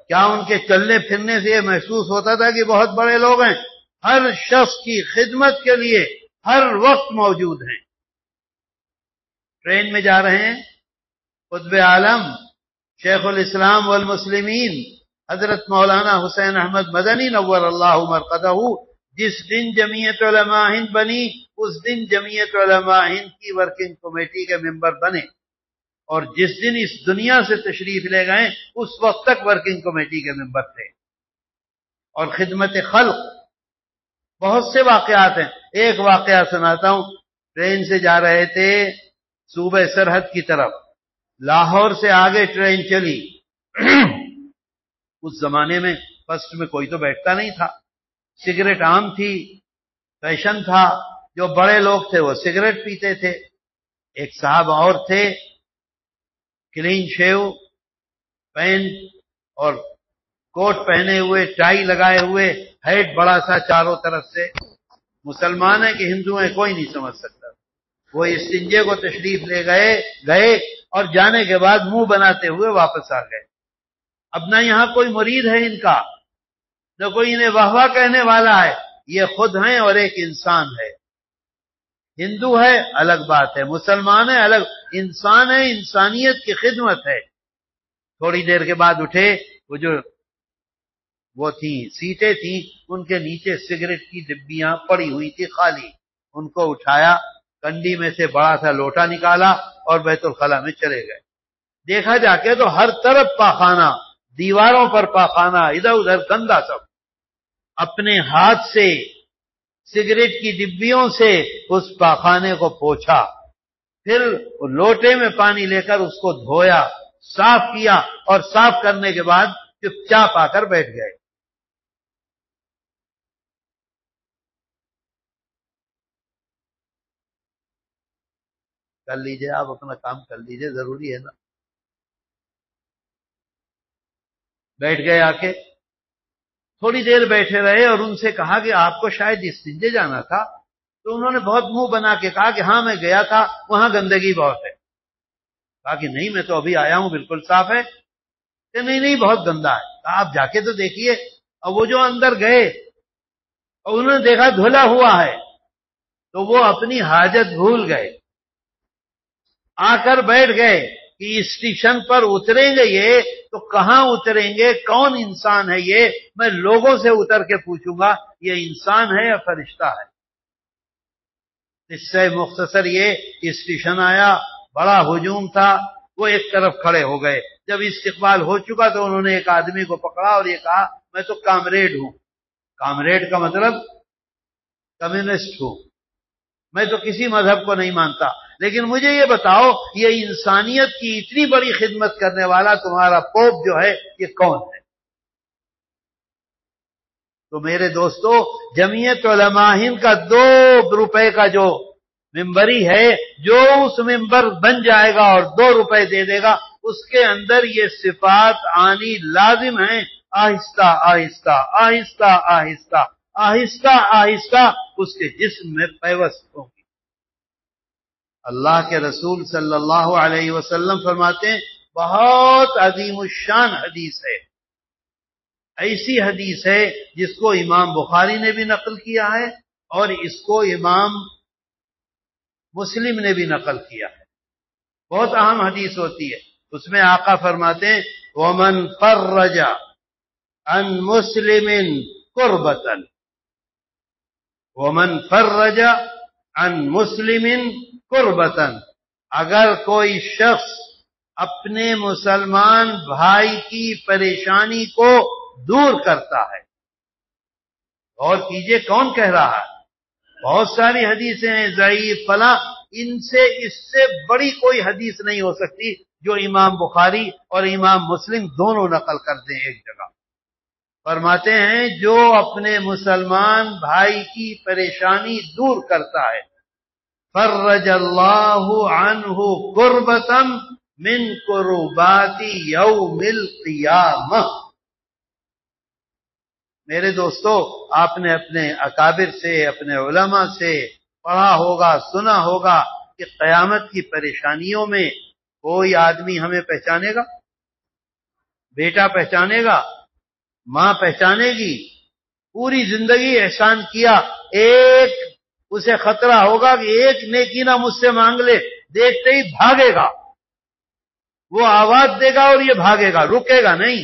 کیا ان کے چلنے پھرنے سے یہ محسوس ہوتا تھا کہ بہت بڑے لوگ ہیں؟ ہر شخص کی خدمت کے لیے ہر وقت موجود ہیں. ٹرین میں جا رہے ہیں، قطب عالم شیخ الاسلام والمسلمین حضرت مولانا حسین احمد مدنی نور اللہ مرقدہ جس دن جمعیت علماء ہند بنی، اس دن جمعیت علماء ہند کی ورکنگ کمیٹی کے ممبر بنے، اور جس دن اس دنیا سے تشریف لے گئے اس وقت تک ورکنگ کمیٹی کے ممبر تھے. اور خدمت خلق، بہت سے واقعات ہیں. ایک واقعہ سناتا ہوں. ٹرین سے جا رہے تھے صوبہ سرحد کی طرف، لاہور سے آگے ٹرین چلی. اس زمانے میں فرسٹ میں کوئی تو بیٹھتا نہیں تھا، سگریٹ عام تھی، فیشن تھا. جو بڑے لوگ تھے وہ سگریٹ پیتے تھے. ایک صاحب اور تھے، کلین شیو، پینٹ اور کوٹ پہنے ہوئے، ٹائی لگائے ہوئے، ہیڈ بڑا سا چاروں طرف سے. مسلمان ہے کہ ہندو ہے کوئی نہیں سمجھ سکتا. وہ استنجے کو تشریف لے گئے اور جانے کے بعد منہ بناتے ہوئے واپس آ گئے. اب نہ یہاں کوئی مرید ہے ان کا، نہ کوئی انہیں واہ واہ کہنے والا ہے. یہ خود ہیں اور ایک انسان ہے. ہندو ہے الگ بات ہے، مسلمان ہے الگ، انسان ہے، انسانیت کی خدمت ہے. تھوڑی دیر کے بعد اٹھے، وہ تھی سیٹیں تھیں، ان کے نیچے سگریٹ کی ڈبیاں پڑی ہوئی تھی خالی. ان کو اٹھایا، کنڈی میں سے بڑا سا لوٹا نکالا اور بیت الخلا میں چلے گئے. دیکھا جا کے تو ہر طرف پاخانہ، دیواروں پر پاخانہ، ادھر ادھر گندا سب. اپنے ہاتھ سے سگریٹ کی ڈبیوں سے اس پاخانے کو پوچھا، پھر لوٹے میں پانی لے کر اس کو دھویا، صاف کیا، اور صاف کرنے کے بعد چپ چاپ آ کر بیٹھ گئے. کر لیجئے، آپ اپنا کام کر لیجئے، ضروری ہے نا. بیٹھ گئے، آ کے تھوڑی دیر بیٹھے رہے اور ان سے کہا کہ آپ کو شاید استنجے جانا تھا. تو انہوں نے بہت منہ بنا کے کہا کہ ہاں میں گیا تھا، وہاں گندگی بہت ہے. کہا کہ نہیں میں تو ابھی آیا ہوں، بالکل صاف ہے. کہ نہیں بہت گندا ہے. کہا آپ جا کے تو دیکھیے. اور وہ جو اندر گئے اور انہوں نے دیکھا دھلا ہوا ہے، تو وہ اپنی حاجت بھول گئے، آ کر بیٹھ گئے کہ اسٹیشن پر اتریں گے یہ تو کہاں اتریں گے، کون انسان ہے یہ، میں لوگوں سے اتر کے پوچھوں گا یہ انسان ہے یا فرشتہ ہے. اس سے مختصر یہ اسٹیشن آیا، بڑا ہجوم تھا، وہ ایک طرف کھڑے ہو گئے. جب استقبال ہو چکا تو انہوں نے ایک آدمی کو پکڑا اور یہ کہا میں تو کامریڈ ہوں. کامریڈ کا مطلب کمیونسٹ ہوں، میں تو کسی مذہب کو نہیں مانتا، لیکن مجھے یہ بتاؤ یہ انسانیت کی اتنی بڑی خدمت کرنے والا تمہارا پوپ جو ہے یہ کون ہے؟ تو میرے دوستو، جمعیت علماء ہند کا 2 روپے کا جو ممبری ہے، جو اس ممبر بن جائے گا اور 2 روپے دے دے گا، اس کے اندر یہ صفات آنی لازم ہیں، آہستہ آہستہ آہستہ آہستہ آہستہ آہستہ اس کے جسم میں پیوست ہوں گی۔ اللہ کے رسول صلی اللہ علیہ وسلم فرماتے ہیں، بہت عظیم الشان حدیث ہے، ایسی حدیث ہے جس کو امام بخاری نے بھی نقل کیا ہے اور اس کو امام مسلم نے بھی نقل کیا ہے، بہت اہم حدیث ہوتی ہے۔ اس میں آقا فرماتے ہیں، وَمَنْ فَرَّجَ عَنْ مُسْلِمٍ كُرْبَةً وَمَنْ فَرَّجَ عَنْ مُسْلِمٍ كُرْبَةً، اگر کوئی شخص اپنے مسلمان بھائی کی پریشانی کو دور کرتا ہے، غور کیجئے کون کہہ رہا ہے؟ بہت ساری حدیثیں ہیں ضعیف فلاں، اس سے بڑی کوئی حدیث نہیں ہو سکتی جو امام بخاری اور امام مسلم دونوں نقل کرتے ہیں ایک جگہ۔ فرماتے ہیں جو اپنے مسلمان بھائی کی پریشانی دور کرتا ہے، فرج اللہ عنہ کربۃ من کربات یوم القیامہ۔ میرے دوستو، آپ نے اپنے اکابر سے، اپنے علماء سے پڑھا ہوگا، سنا ہوگا کہ قیامت کی پریشانیوں میں کوئی آدمی ہمیں پہچانے گا؟ بیٹا پہچانے گا؟ ماں پہچانے گی؟ پوری زندگی احسان کیا، ایک اسے خطرہ ہوگا کہ ایک نیکی نہ مجھ سے مانگ لے، دیکھتے ہی بھاگے گا، وہ آواز دے گا اور یہ بھاگے گا، رکے گا نہیں۔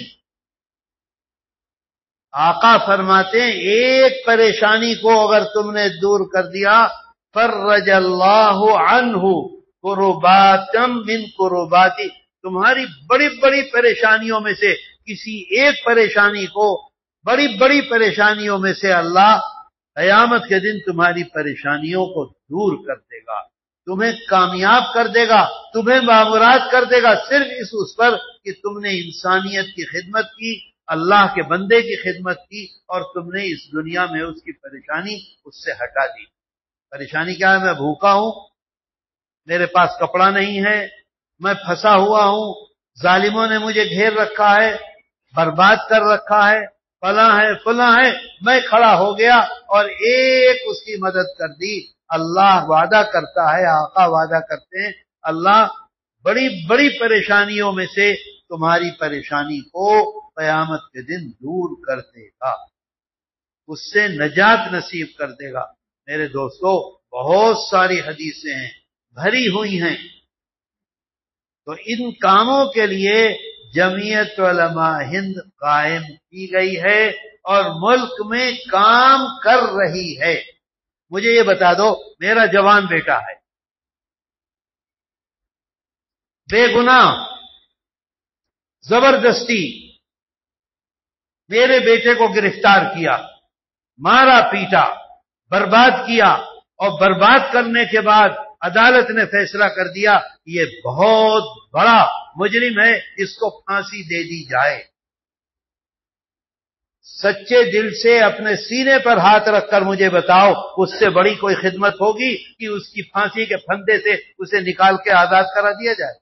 آقا فرماتے ہیں ایک پریشانی کو اگر تم نے دور کر دیا، فرج اللہ عنہ کربات من کرباتی، تمہاری بڑی بڑی پریشانیوں میں سے کسی ایک پریشانی کو، بڑی بڑی پریشانیوں میں سے اللہ قیامت کے دن تمہاری پریشانیوں کو دور کر دے گا، تمہیں کامیاب کر دے گا، تمہیں معمورات کر دے گا، صرف اس پر کہ تم نے انسانیت کی خدمت کی، اللہ کے بندے کی خدمت کی، اور تم نے اس دنیا میں اس کی پریشانی اس سے ہٹا دی۔ پریشانی کیا ہے؟ میں بھوکا ہوں، میرے پاس کپڑا نہیں ہے، میں پھنسا ہوا ہوں، ظالموں نے مجھے گھیر رکھا ہے، برباد کر رکھا ہے، فلاں ہے فلاں ہے، میں کھڑا ہو گیا اور ایک اس کی مدد کر دی۔ اللہ وعدہ کرتا ہے، آقا وعدہ کرتے ہیں، اللہ بڑی بڑی پریشانیوں میں سے تمہاری پریشانی کو قیامت کے دن دور کر دے گا، اس سے نجات نصیب کر دے گا۔ میرے دوستو، بہت ساری حدیثیں ہیں، بھری ہوئی ہیں، تو ان کاموں کے لیے جمعیت علماء ہند قائم کی گئی ہے اور ملک میں کام کر رہی ہے۔ مجھے یہ بتا دو، میرا جوان بیٹا ہے، بے گناہ، زبردستی میرے بیٹے کو گرفتار کیا، مارا پیٹا، برباد کیا، اور برباد کرنے کے بعد عدالت نے فیصلہ کر دیا یہ بہت بڑا مجرم ہے، اس کو پھانسی دے دی جائے۔ سچے دل سے اپنے سینے پر ہاتھ رکھ کر مجھے بتاؤ، اس سے بڑی کوئی خدمت ہوگی کہ اس کی پھانسی کے پھندے سے اسے نکال کے آزاد کرا دیا جائے؟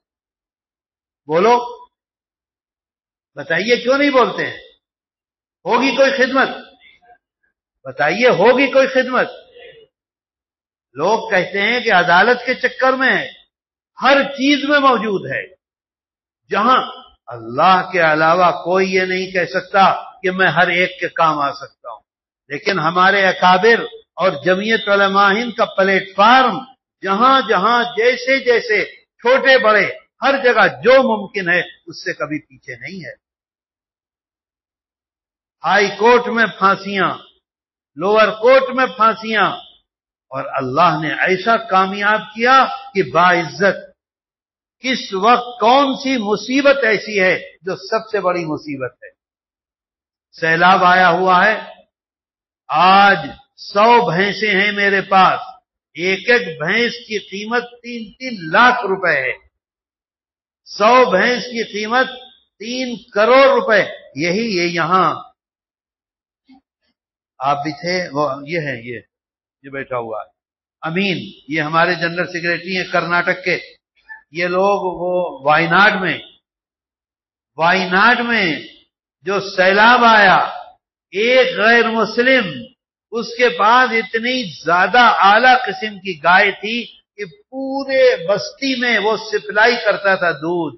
بولو، بتائیے کیوں نہیں بولتے ہیں؟ ہوگی کوئی خدمت؟ بتائیے، ہوگی کوئی خدمت؟ لوگ کہتے ہیں کہ عدالت کے چکر میں ہر چیز میں موجود ہے، جہاں اللہ کے علاوہ کوئی یہ نہیں کہہ سکتا کہ میں ہر ایک کے کام آ سکتا ہوں، لیکن ہمارے اکابر اور جمعیت علماء ہند کا پلیٹ فارم جہاں جہاں جیسے جیسے چھوٹے بڑے ہر جگہ جو ممکن ہے اس سے کبھی پیچھے نہیں ہے۔ ہائی کورٹ میں پھانسیاں، لوور کورٹ میں پھانسیاں، اور اللہ نے ایسا کامیاب کیا کہ باعزت کس وقت کون سی مصیبت ایسی ہے جو سب سے بڑی مصیبت ہے؟ سیلاب آیا ہوا ہے، آج 100 بھینسیں ہیں میرے پاس، ایک ایک بھینس کی قیمت 3-3 لاکھ روپے ہے. 100 بھینس کی قیمت 3 کروڑ روپے. یہی یہ یہاں آپ بھی تھے، وہ یہ ہے، یہ بیٹھا ہوا ہے امین، یہ ہمارے جنرل سیکریٹری ہیں کرناٹک کے. یہ لوگ وہ وائناڈ میں جو سیلاب آیا، ایک غیر مسلم اس کے پاس اتنی زیادہ اعلی قسم کی گائے تھی کہ پورے بستی میں وہ سپلائی کرتا تھا دودھ.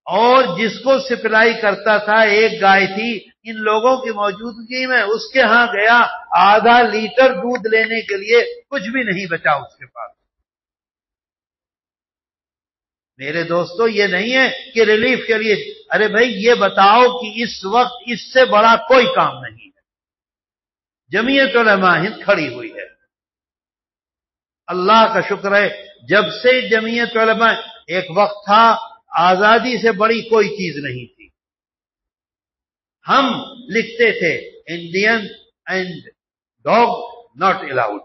اور جس کو سپلائی کرتا تھا ایک گائے تھی، ان لوگوں کی موجودگی میں اس کے ہاں گیا، آدھا لیٹر دودھ لینے کے لیے کچھ بھی نہیں بچا اس کے پاس. میرے دوستو، یہ نہیں ہے کہ ریلیف کے لیے. ارے بھائی یہ بتاؤ کہ اس وقت اس سے بڑا کوئی کام نہیں ہے. جمعیت علماء ہند کھڑی ہوئی ہے. اللہ کا شکر ہے، جب سے جمعیت علماء، ایک وقت تھا آزادی سے بڑی کوئی چیز نہیں تھی. ہم لکھتے تھے Indian and dog not allowed,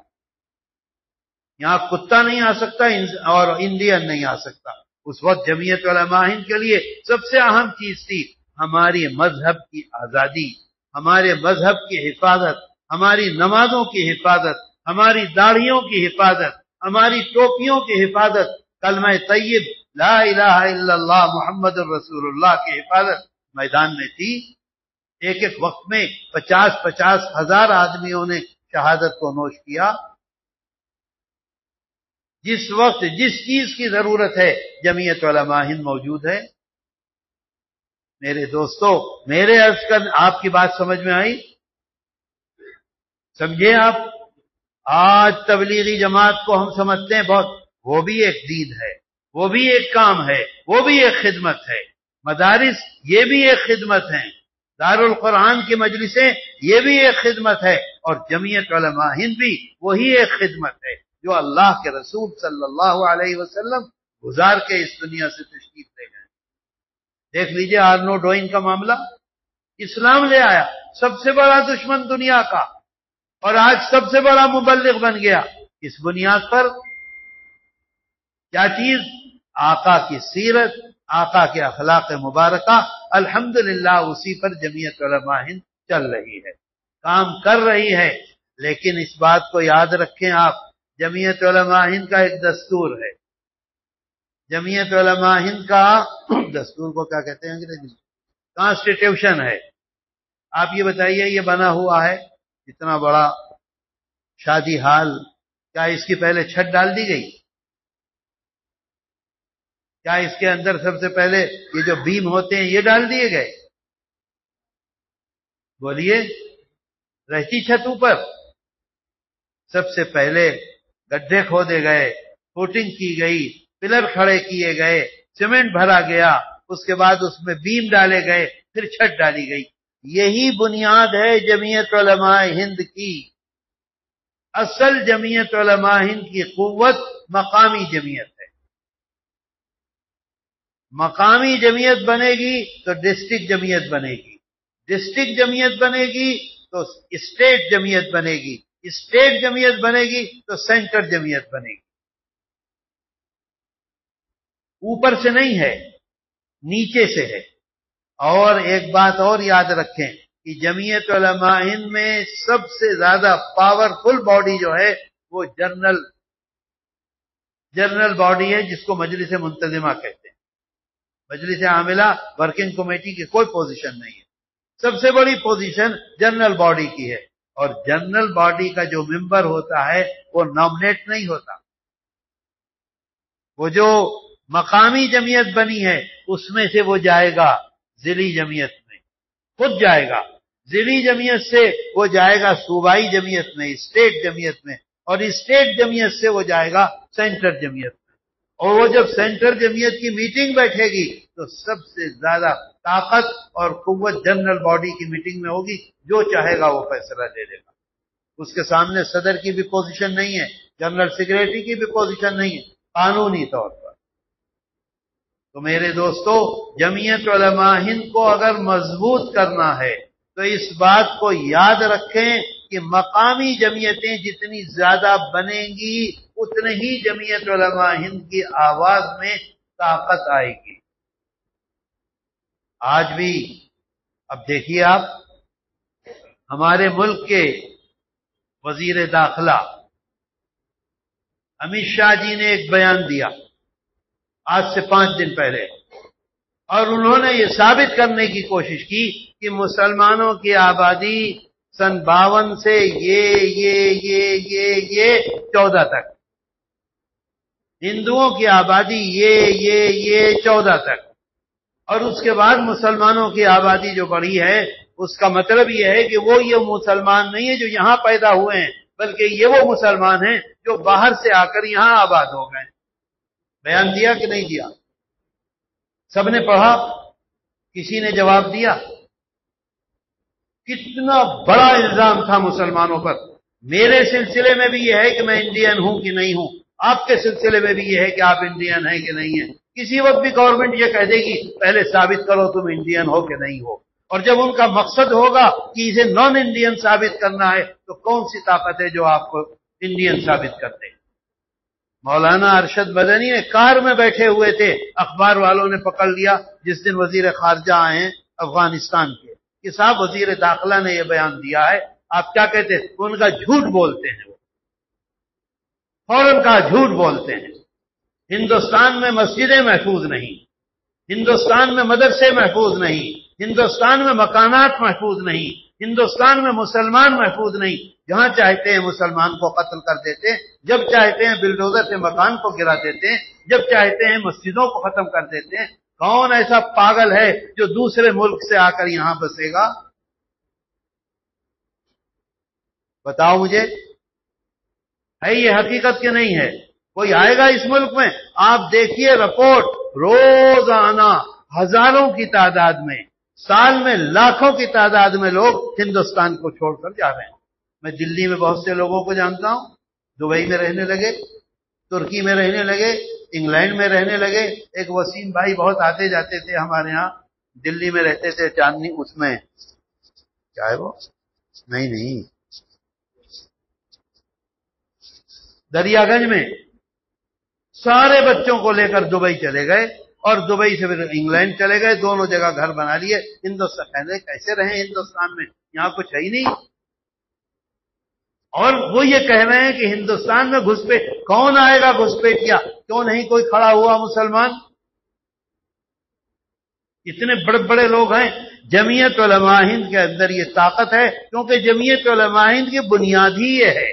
یہاں کتا نہیں آ سکتا اور انڈین نہیں آ سکتا. اس وقت جمعیت علماء ہند کے لیے سب سے اہم چیز تھی ہماری مذہب کی آزادی، ہمارے مذہب کی حفاظت، ہماری نمازوں کی حفاظت، ہماری داڑھیوں کی حفاظت، ہماری ٹوپیوں کی حفاظت، کلمہ طیب لا الہ الا اللہ محمد الرسول اللہ کی حفاظت میدان میں تھی. ایک ایک وقت میں 50-50 ہزار آدمیوں نے شہادت کو نوش کیا. جس وقت جس چیز کی ضرورت ہے جمعیت علماء ہند موجود ہے. میرے دوستو، میرے عرض کر آپ کی بات سمجھ میں آئی؟ سمجھے آپ؟ آج تبلیغی جماعت کو ہم سمجھتے ہیں بہت، وہ بھی ایک دین ہے، وہ بھی ایک کام ہے، وہ بھی ایک خدمت ہے. مدارس یہ بھی ایک خدمت ہیں، دارالقرآن کی مجلسیں یہ بھی ایک خدمت ہے، اور جمعیت علماء ہند بھی وہی ایک خدمت ہے جو اللہ کے رسول صلی اللہ علیہ وسلم گزار کے اس دنیا سے تشریف لے گئے. دیکھ لیجئے آرنو ڈوئن کا معاملہ، اسلام لے آیا، سب سے بڑا دشمن دنیا کا، اور آج سب سے بڑا مبلغ بن گیا. اس بنیاد پر کیا چیز؟ آقا کی سیرت، آقا کے اخلاق مبارکہ. الحمدللہ اسی پر جمعیت علماء ہند چل رہی ہے، کام کر رہی ہے. لیکن اس بات کو یاد رکھیں آپ، جمعیت علماء ہند کا ایک دستور ہے. جمعیت علماء ہند کا دستور کو کیا کہتے ہیں انگریزی میں؟ کانسٹیٹیوشن ہے. آپ یہ بتائیے، یہ بنا ہوا ہے اتنا بڑا شادی ہال، کیا اس کی پہلے چھت ڈال دی گئی؟ کیا اس کے اندر سب سے پہلے یہ جو بیم ہوتے ہیں یہ ڈال دیے گئے؟ بولیے، رہتی چھت اوپر؟ سب سے پہلے گڈھے کھودے گئے، فوٹنگ کی گئی، پلر کھڑے کیے گئے، سیمنٹ بھرا گیا، اس کے بعد اس میں بیم ڈالے گئے، پھر چھت ڈالی گئی. یہی بنیاد ہے جمعیت علماء ہند کی. اصل جمعیت علماء ہند کی قوت مقامی جمعیت ہے. مقامی جمعیت بنے گی تو ڈسٹرکٹ جمعیت بنے گی، ڈسٹرکٹ جمعیت بنے گی تو اسٹیٹ جمعیت بنے گی، اسٹیٹ جمعیت بنے گی تو سینٹر جمعیت بنے گی. اوپر سے نہیں ہے، نیچے سے ہے. اور ایک بات اور یاد رکھیں کہ جمعیت علماء ہند میں سب سے زیادہ پاورفل باڈی جو ہے وہ جنرل باڈی ہے، جس کو مجلس منتظمہ کہتے ہیں. مجلس عاملہ ورکنگ کمیٹی کی کوئی پوزیشن نہیں ہے. سب سے بڑی پوزیشن جنرل باڈی کی ہے، اور جنرل باڈی کا جو ممبر ہوتا ہے وہ نامنیٹ نہیں ہوتا. وہ جو مقامی جمعیت بنی ہے اس میں سے وہ جائے گا ضلعی جمعیت میں، خود جائے گا. ضلعی جمعیت سے وہ جائے گا صوبائی جمعیت میں، اسٹیٹ جمعیت میں، اور اسٹیٹ جمعیت سے وہ جائے گا سینٹر جمعیت میں. اور وہ جب سینٹر جمعیت کی میٹنگ بیٹھے گی تو سب سے زیادہ طاقت اور قوت جنرل باڈی کی میٹنگ میں ہوگی، جو چاہے گا وہ فیصلہ لے لے گا. اس کے سامنے صدر کی بھی پوزیشن نہیں ہے، جنرل سیکریٹری کی بھی پوزیشن نہیں ہے قانونی طور پر. تو میرے دوستو، جمعیت علماء ہند کو اگر مضبوط کرنا ہے تو اس بات کو یاد رکھیں کہ مقامی جمعیتیں جتنی زیادہ بنیں گی اتنے ہی جمعیت علماء ہند کی آواز میں طاقت آئے گی. آج بھی اب دیکھیے آپ ہمارے ملک کے وزیر داخلہ امت شاہ جی نے ایک بیان دیا آج سے 5 دن پہلے، اور انہوں نے یہ ثابت کرنے کی کوشش کی کہ مسلمانوں کی آبادی سن 52 سے یہ 14 تک، ہندوؤں کی آبادی یہ 14 تک، اور اس کے بعد مسلمانوں کی آبادی جو بڑھی ہے اس کا مطلب یہ ہے کہ وہ یہ مسلمان نہیں ہے جو یہاں پیدا ہوئے ہیں، بلکہ یہ وہ مسلمان ہیں جو باہر سے آ کر یہاں آباد ہو گئے. بیان دیا کہ نہیں دیا؟ سب نے پڑھا، کسی نے جواب دیا؟ کتنا بڑا الزام تھا مسلمانوں پر. میرے سلسلے میں بھی یہ ہے کہ میں انڈین ہوں کہ نہیں ہوں، آپ کے سلسلے میں بھی یہ ہے کہ آپ انڈین ہیں کہ نہیں ہیں. کسی وقت بھی گورنمنٹ یہ کہہ دے گی پہلے ثابت کرو تم انڈین ہو کہ نہیں ہو، اور جب ان کا مقصد ہوگا کہ اسے نان انڈین ثابت کرنا ہے تو کون سی طاقت ہے جو آپ کو انڈین ثابت کرتے. مولانا ارشد مدنی نے کار میں بیٹھے ہوئے تھے، اخبار والوں نے پکڑ لیا جس دن وزیر خارجہ آئے ہیں افغانستان کے کہ صاحب وزیر داخلہ نے یہ بیان دیا ہے، آپ کیا کہتے ہیں؟ ان کا جھوٹ بولتے ہیں، وہ فوراً کا جھوٹ بولتے ہیں. ہندوستان میں مسجدیں محفوظ نہیں، ہندوستان میں مدرسے محفوظ نہیں، ہندوستان میں مکانات محفوظ نہیں، ہندوستان میں مسلمان محفوظ نہیں. جہاں چاہتے ہیں مسلمان کو قتل کر دیتے ہیں، جب چاہتے ہیں بلڈوزر سے مکان کو گرا دیتے ہیں، جب چاہتے ہیں مسجدوں کو ختم کر دیتے ہیں. کون ایسا پاگل ہے جو دوسرے ملک سے آ کر یہاں بسے گا؟ بتاؤ مجھے، ہے یہ حقیقت کہ نہیں ہے؟ کوئی آئے گا اس ملک میں؟ آپ دیکھیے رپورٹ، روزانہ ہزاروں کی تعداد میں، سال میں لاکھوں کی تعداد میں لوگ ہندوستان کو چھوڑ کر جا رہے ہیں. میں دلی میں بہت سے لوگوں کو جانتا ہوں، دبئی میں رہنے لگے، ترکی میں رہنے لگے، انگلینڈ میں رہنے لگے. ایک وسیم بھائی بہت آتے جاتے تھے ہمارے ہاں، دلی میں رہتے تھے، چاندنی اس میں کیا ہے وہ، نہیں دریا گنج میں، سارے بچوں کو لے کر دبئی چلے گئے اور دبئی سے پھر انگلینڈ چلے گئے، دونوں جگہ گھر بنا لیے. ہندوستان کیسے رہے ہندوستان میں؟ یہاں کچھ ہے ہی نہیں. اور وہ یہ کہہ رہے ہیں کہ ہندوستان میں گھسپیٹ. کون آئے گا گھسپیٹیا؟ کیوں نہیں کوئی کھڑا ہوا مسلمان؟ اتنے بڑے بڑے لوگ ہیں. جمعیت علماء ہند کے اندر یہ طاقت ہے کیونکہ جمعیت علماء ہند کی بنیاد ہی یہ ہے.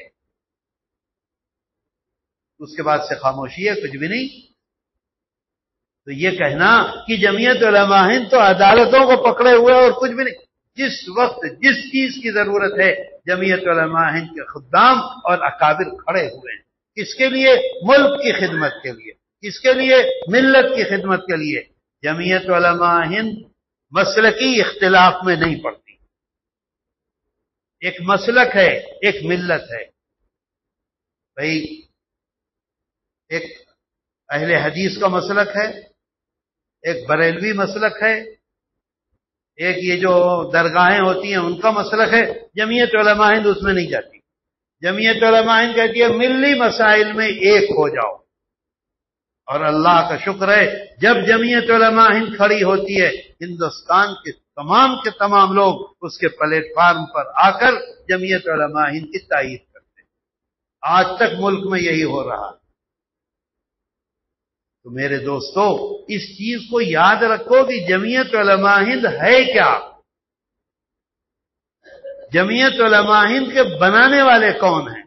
اس کے بعد سے خاموشی ہے، کچھ بھی نہیں. تو یہ کہنا کہ جمعیت علماء ہند تو عدالتوں کو پکڑے ہوئے اور کچھ بھی نہیں. جس وقت جس چیز کی ضرورت ہے جمعیت علماء ہند کے خدام اور اکابر کھڑے ہوئے ہیں. کس کے لیے؟ ملک کی خدمت کے لیے. کس کے لیے؟ ملت کی خدمت کے لیے. جمعیت علماء ہند مسلکی اختلاف میں نہیں پڑتی. ایک مسلک ہے، ایک ملت ہے. بھائی ایک اہل حدیث کا مسلک ہے، ایک بریلوی مسلک ہے، ایک یہ جو درگاہیں ہوتی ہیں ان کا مسلک ہے. جمعیت علماء ہند اس میں نہیں جاتی. جمعیت علماء ہند کہتی ہے ملی مسائل میں ایک ہو جاؤ. اور اللہ کا شکر ہے جب جمعیت علماء ہند کھڑی ہوتی ہے ہندوستان کے تمام لوگ اس کے پلیٹ فارم پر آ کر جمعیت علماء ہند کی تائید کرتے ہیں. آج تک ملک میں یہی ہو رہا ہے. تو میرے دوستو اس چیز کو یاد رکھو کہ جمعیت علماء ہند ہے کیا؟ جمعیت علماء ہند کے بنانے والے کون ہیں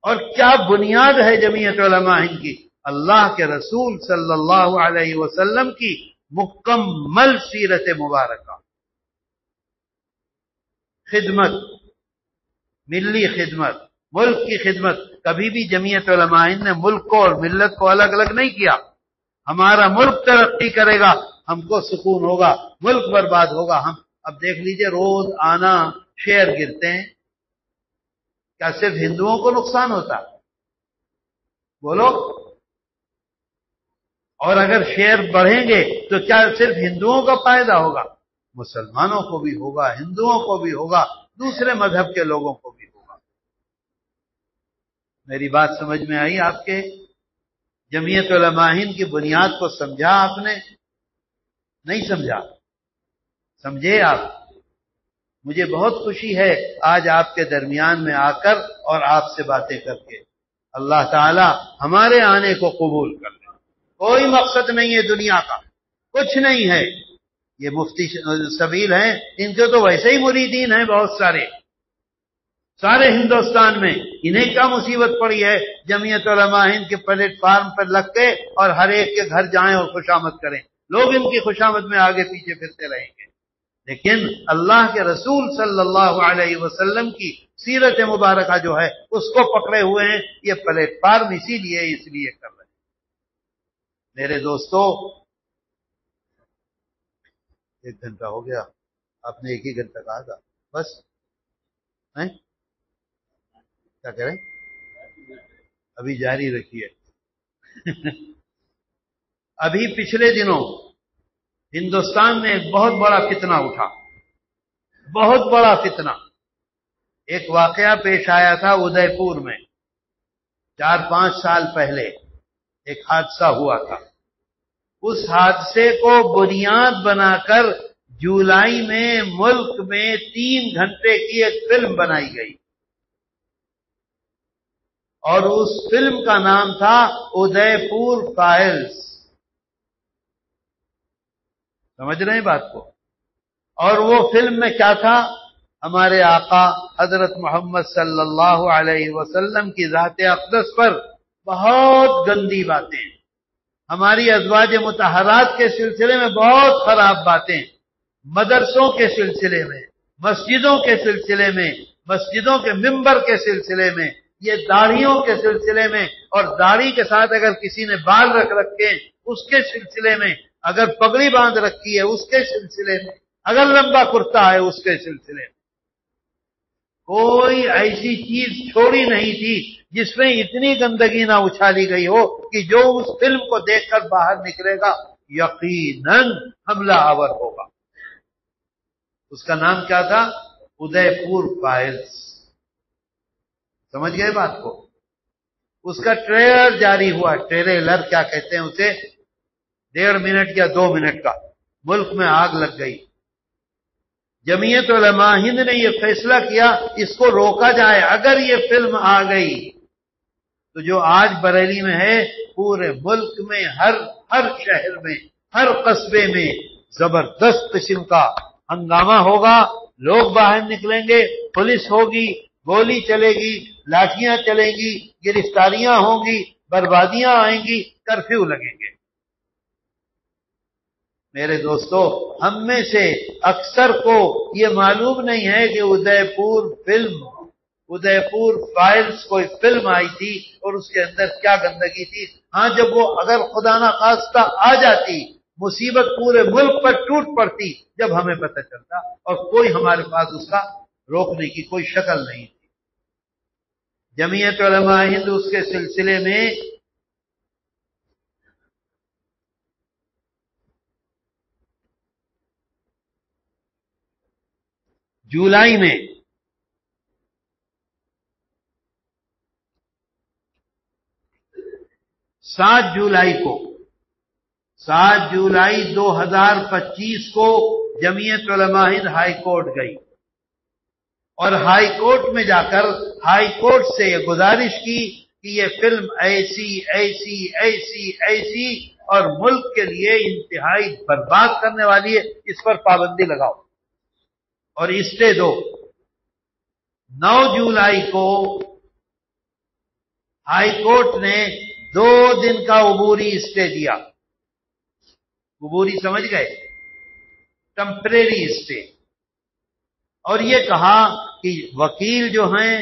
اور کیا بنیاد ہے جمعیت علماء ہند کی؟ اللہ کے رسول صلی اللہ علیہ وسلم کی مکمل سیرت مبارکہ. خدمت، ملی خدمت، ملک کی خدمت. کبھی بھی جمعیت علماء ہند نے ملک کو اور ملت کو الگ الگ نہیں کیا. ہمارا ملک ترقی کرے گا، ہم کو سکون ہوگا. ملک برباد ہوگا. ہم اب دیکھ لیجئے روز آنا شیئر گرتے ہیں. کیا صرف ہندوؤں کو نقصان ہوتا؟ بولو. اور اگر شیئر بڑھیں گے تو کیا صرف ہندوؤں کا فائدہ ہوگا؟ مسلمانوں کو بھی ہوگا، ہندوؤں کو بھی ہوگا. دوسرے مذہب کے لوگوں کو بھی ہوگا۔ میری بات سمجھ میں آئی آپ کے؟ جمعیت علماء ہند کی بنیاد کو سمجھا آپ نے؟ نہیں سمجھا؟ سمجھے آپ؟ مجھے بہت خوشی ہے آج آپ کے درمیان میں آ کر اور آپ سے باتیں کر کے۔ اللہ تعالی ہمارے آنے کو قبول کر لے۔ کوئی مقصد نہیں ہے دنیا کا، کچھ نہیں ہے۔ یہ مفتی سبیل ہیں، ان کے تو ویسے ہی مریدین ہیں بہت سارے ہندوستان میں۔ انہیں کیا مصیبت پڑی ہے جمعیت علماء ہند کے پلیٹ فارم پر لگ کے اور ہر ایک کے گھر جائیں اور خوشامد کریں؟ لوگ ان کی خوشامد میں آگے پیچھے پھرتے رہیں گے، لیکن اللہ کے رسول صلی اللہ علیہ وسلم کی سیرت مبارکہ جو ہے اس کو پکڑے ہوئے ہیں۔ یہ پلیٹ فارم اس لیے کر رہے ہیں۔ میرے دوستو، 1 گھنٹہ ہو گیا، آپ نے 1 ہی گھنٹہ کہا تھا بس، کیا کریں؟ ابھی جاری رکھیے۔ ابھی پچھلے دنوں ہندوستان میں ایک بہت بڑا فتنہ اٹھا، بہت بڑا فتنہ۔ ایک واقعہ پیش آیا تھا ادے پور میں، 4-5 سال پہلے ایک حادثہ ہوا تھا۔ اس حادثے کو بنیاد بنا کر جولائی میں ملک میں 3 گھنٹے کی ایک فلم بنائی گئی، اور اس فلم کا نام تھا ادے پور فائلز۔ سمجھ رہے ہیں بات کو؟ اور وہ فلم میں کیا تھا؟ ہمارے آقا حضرت محمد صلی اللہ علیہ وسلم کی ذات اقدس پر بہت گندی باتیں، ہماری ازواج مطہرات کے سلسلے میں بہت خراب باتیں، مدرسوں کے سلسلے میں، مسجدوں کے سلسلے میں، مسجدوں کے ممبر کے سلسلے میں، یہ داڑھیوں کے سلسلے میں، اور داڑھی کے ساتھ اگر کسی نے بال رکھ رکھے اس کے سلسلے میں، اگر پگڑی باندھ رکھی ہے اس کے سلسلے میں، اگر لمبا کرتا ہے اس کے سلسلے میں، کوئی ایسی چیز چھوڑی نہیں تھی جس میں اتنی گندگی نہ اچھالی گئی ہو کہ جو اس فلم کو دیکھ کر باہر نکلے گا یقیناً حملہ آور ہوگا۔ اس کا نام کیا تھا؟ ادے پور فائلز۔ سمجھ گئے بات کو؟ اس کا ٹریلر جاری ہوا، ٹریلر کیا کہتے ہیں اسے، 1.5 منٹ یا 2 منٹ کا۔ ملک میں آگ لگ گئی۔ جمعیت علماء ہند نے یہ فیصلہ کیا اس کو روکا جائے۔ اگر یہ فلم آ گئی تو جو آج بریلی میں ہے پورے ملک میں ہر شہر میں، ہر قصبے میں زبردست قسم کا ہنگامہ ہوگا، لوگ باہر نکلیں گے، پولیس ہوگی، گولی چلے گی، لاٹھیاں چلیں گی، گرفتاریاں ہوں گی، بربادیاں آئیں گی، کرفیو لگیں گے۔ میرے دوستو، ہم میں سے اکثر کو یہ معلوم نہیں ہے کہ ادے پور فائلز کوئی فلم آئی تھی اور اس کے اندر کیا گندگی تھی۔ ہاں، جب وہ اگر خدا نہ خواستہ آ جاتی، مصیبت پورے ملک پر ٹوٹ پڑتی جب ہمیں پتہ چلتا، اور کوئی ہمارے پاس اس کا روکنے کی کوئی شکل نہیں تھی۔ جمعیت علماء ہند اس کے سلسلے میں جولائی میں 7 جولائی 2025 کو جمعیت علماء ہند ہائی کورٹ گئی، اور ہائی کورٹ میں جا کر ہائی کورٹ سے یہ گزارش کی کہ یہ فلم ایسی اور ملک کے لیے انتہائی برباد کرنے والی ہے، اس پر پابندی لگاؤ اور اسٹے دو۔ 9 جولائی کو ہائی کورٹ نے 2 دن کا عبوری اسٹے دیا۔ عبوری سمجھ گئے؟ Temporary stay. اور یہ کہا کہ وکیل جو ہیں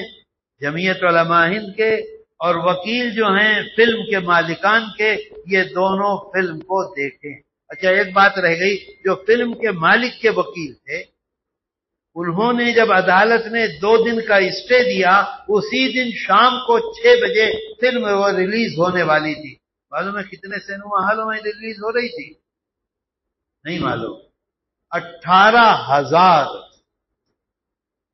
جمعیت علماء ہند کے اور وکیل جو ہیں فلم کے مالکان کے، یہ دونوں فلم کو دیکھیں۔ اچھا، ایک بات رہ گئی، جو فلم کے مالک کے وکیل تھے انہوں نے جب عدالت نے 2 دن کا اسٹے دیا، اسی دن شام کو 6 بجے فلم وہ ریلیز ہونے والی تھی۔ معلوم ہے کتنے سینما ہالوں میں ریلیز ہو رہی تھی؟ نہیں معلوم، 18,000۔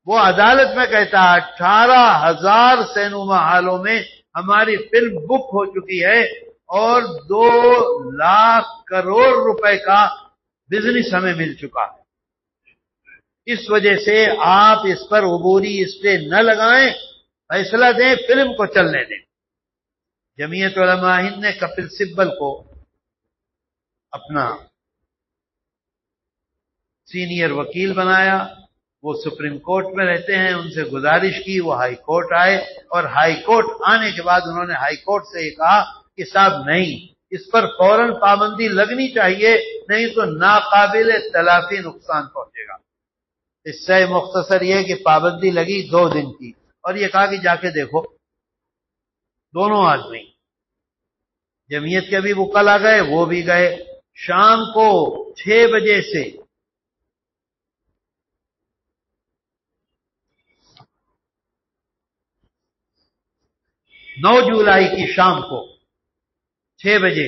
وہ عدالت میں کہتا ہے 18,000 سینما ہالوں میں ہماری فلم بک ہو چکی ہے اور 2,00,000 کروڑ روپے کا بزنس ہمیں مل چکا ہے. اس وجہ سے آپ اس پر عبوری اسٹے نہ لگائیں، فیصلہ دیں، فلم کو چلنے دیں. جمعیت علماء ہند نے کپل سبل کو اپنا سینئر وکیل بنایا. وہ سپریم کورٹ میں رہتے ہیں، ان سے گزارش کی وہ ہائی کورٹ آئے، اور ہائی کورٹ آنے کے بعد انہوں نے ہائی کورٹ سے یہ کہا کہ صاحب نہیں، اس پر فوراً پابندی لگنی چاہیے، نہیں تو ناقابل تلافی نقصان پہنچے گا. اس سے مختصر یہ کہ پابندی لگی 2 دن کی، اور یہ کہا کہ جا کے دیکھو. دونوں آدمی جمعیت کے بھی وکلا گئے، وہ بھی گئے. شام کو 6 بجے سے 9 جولائی کی شام کو 6 بجے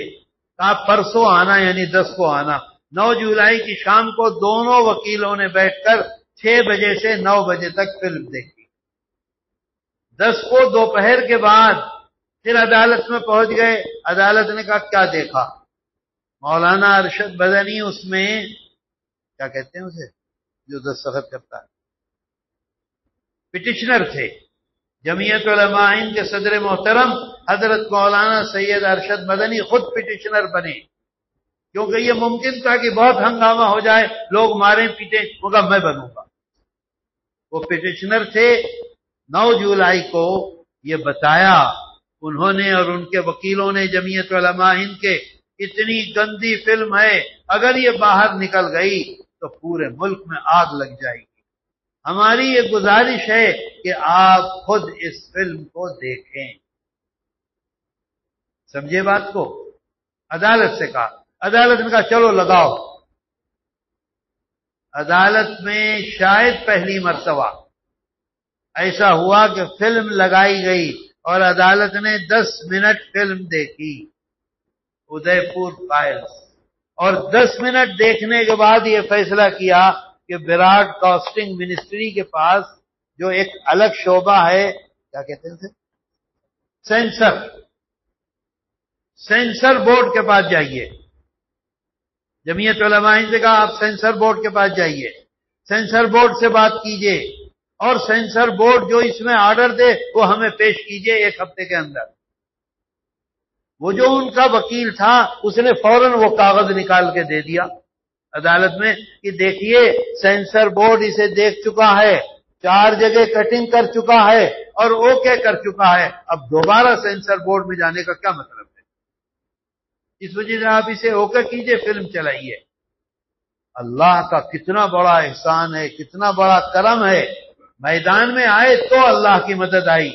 کہا پرسوں آنا، یعنی 10 کو آنا. 9 جولائی کی شام کو دونوں وکیلوں نے بیٹھ کر 6 بجے سے 9 بجے تک فلم دیکھی. 10 کو دوپہر کے بعد پھر عدالت میں پہنچ گئے. عدالت نے کہا کیا دیکھا؟ مولانا ارشد مدنی اس میں کیا کہتے ہیں اسے جو دستخط کرتا ہے، پٹیشنر تھے. جمعیت علماء ہند کے صدر محترم حضرت مولانا سید ارشد مدنی خود پٹیشنر بنے، کیونکہ یہ ممکن تھا کہ بہت ہنگامہ ہو جائے، لوگ ماریں پیٹیں، مگر میں بنوں گا. وہ پٹیشنر تھے. 9 جولائی کو یہ بتایا انہوں نے اور ان کے وکیلوں نے جمعیت علماء ہند کے، اتنی گندی فلم ہے، اگر یہ باہر نکل گئی تو پورے ملک میں آگ لگ جائے گی. ہماری یہ گزارش ہے کہ آپ خود اس فلم کو دیکھیں. سمجھے بات کو؟ عدالت سے کہا. عدالت نے کہا چلو لگاؤ. عدالت میں شاید پہلی مرتبہ ایسا ہوا کہ فلم لگائی گئی اور عدالت نے 10 منٹ فلم دیکھی، ادے پور فائلز، اور 10 منٹ دیکھنے کے بعد یہ فیصلہ کیا کہ براڈ کاسٹنگ منسٹری کے پاس جو ایک الگ شعبہ ہے، کیا کہتے ہیں اسے، سینسر بورڈ کے پاس جائیے. جمعیت علماء ہند سے کہا آپ سینسر بورڈ کے پاس جائیے، سینسر بورڈ سے بات کیجئے، اور سینسر بورڈ جو اس میں آرڈر دے وہ ہمیں پیش کیجئے 1 ہفتے کے اندر. وہ جو ان کا وکیل تھا اس نے فوراً وہ کاغذ نکال کے دے دیا عدالت میں کہ دیکھیے سینسر بورڈ اسے دیکھ چکا ہے، 4 جگہ کٹنگ کر چکا ہے اور اوکے کر چکا ہے، اب دوبارہ سینسر بورڈ میں جانے کا کیا مطلب ہے؟ اس وجہ سے آپ اسے اوکے کیجئے، فلم چلائیے. اللہ کا کتنا بڑا احسان ہے، کتنا بڑا کرم ہے. میدان میں آئے تو اللہ کی مدد آئی.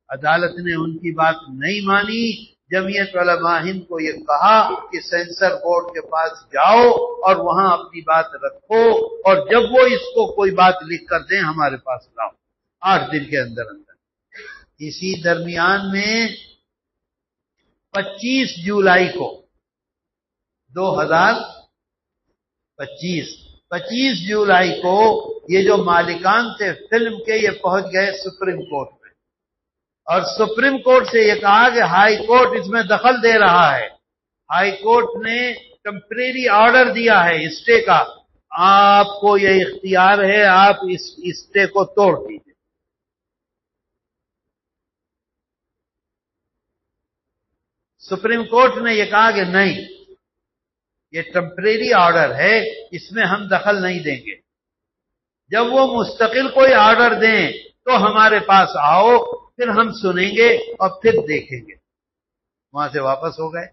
عدالت نے ان کی بات نہیں مانی. جمعیت علماء ہند کو یہ کہا کہ سینسر بورڈ کے پاس جاؤ اور وہاں اپنی بات رکھو، اور جب وہ اس کو کوئی بات لکھ کر دیں ہمارے پاس لاؤ 8 دن کے اندر اندر. اسی درمیان میں 25 جولائی کو 25 جولائی کو یہ جو مالکان تھے فلم کے یہ پہنچ گئے سپریم کورٹ میں، اور سپریم کورٹ سے یہ کہا کہ ہائی کورٹ اس میں دخل دے رہا ہے. ہائی کورٹ نے ٹیمپریری آرڈر دیا ہے اسٹے کا، آپ کو یہ اختیار ہے، آپ اس اسٹے کو توڑ دیجیے. سپریم کورٹ نے یہ کہا کہ نہیں، یہ ٹیمپریری آرڈر ہے، اس میں ہم دخل نہیں دیں گے. جب وہ مستقل کوئی آرڈر دیں تو ہمارے پاس آؤ، پھر ہم سنیں گے اور پھر دیکھیں گے. وہاں سے واپس ہو گئے.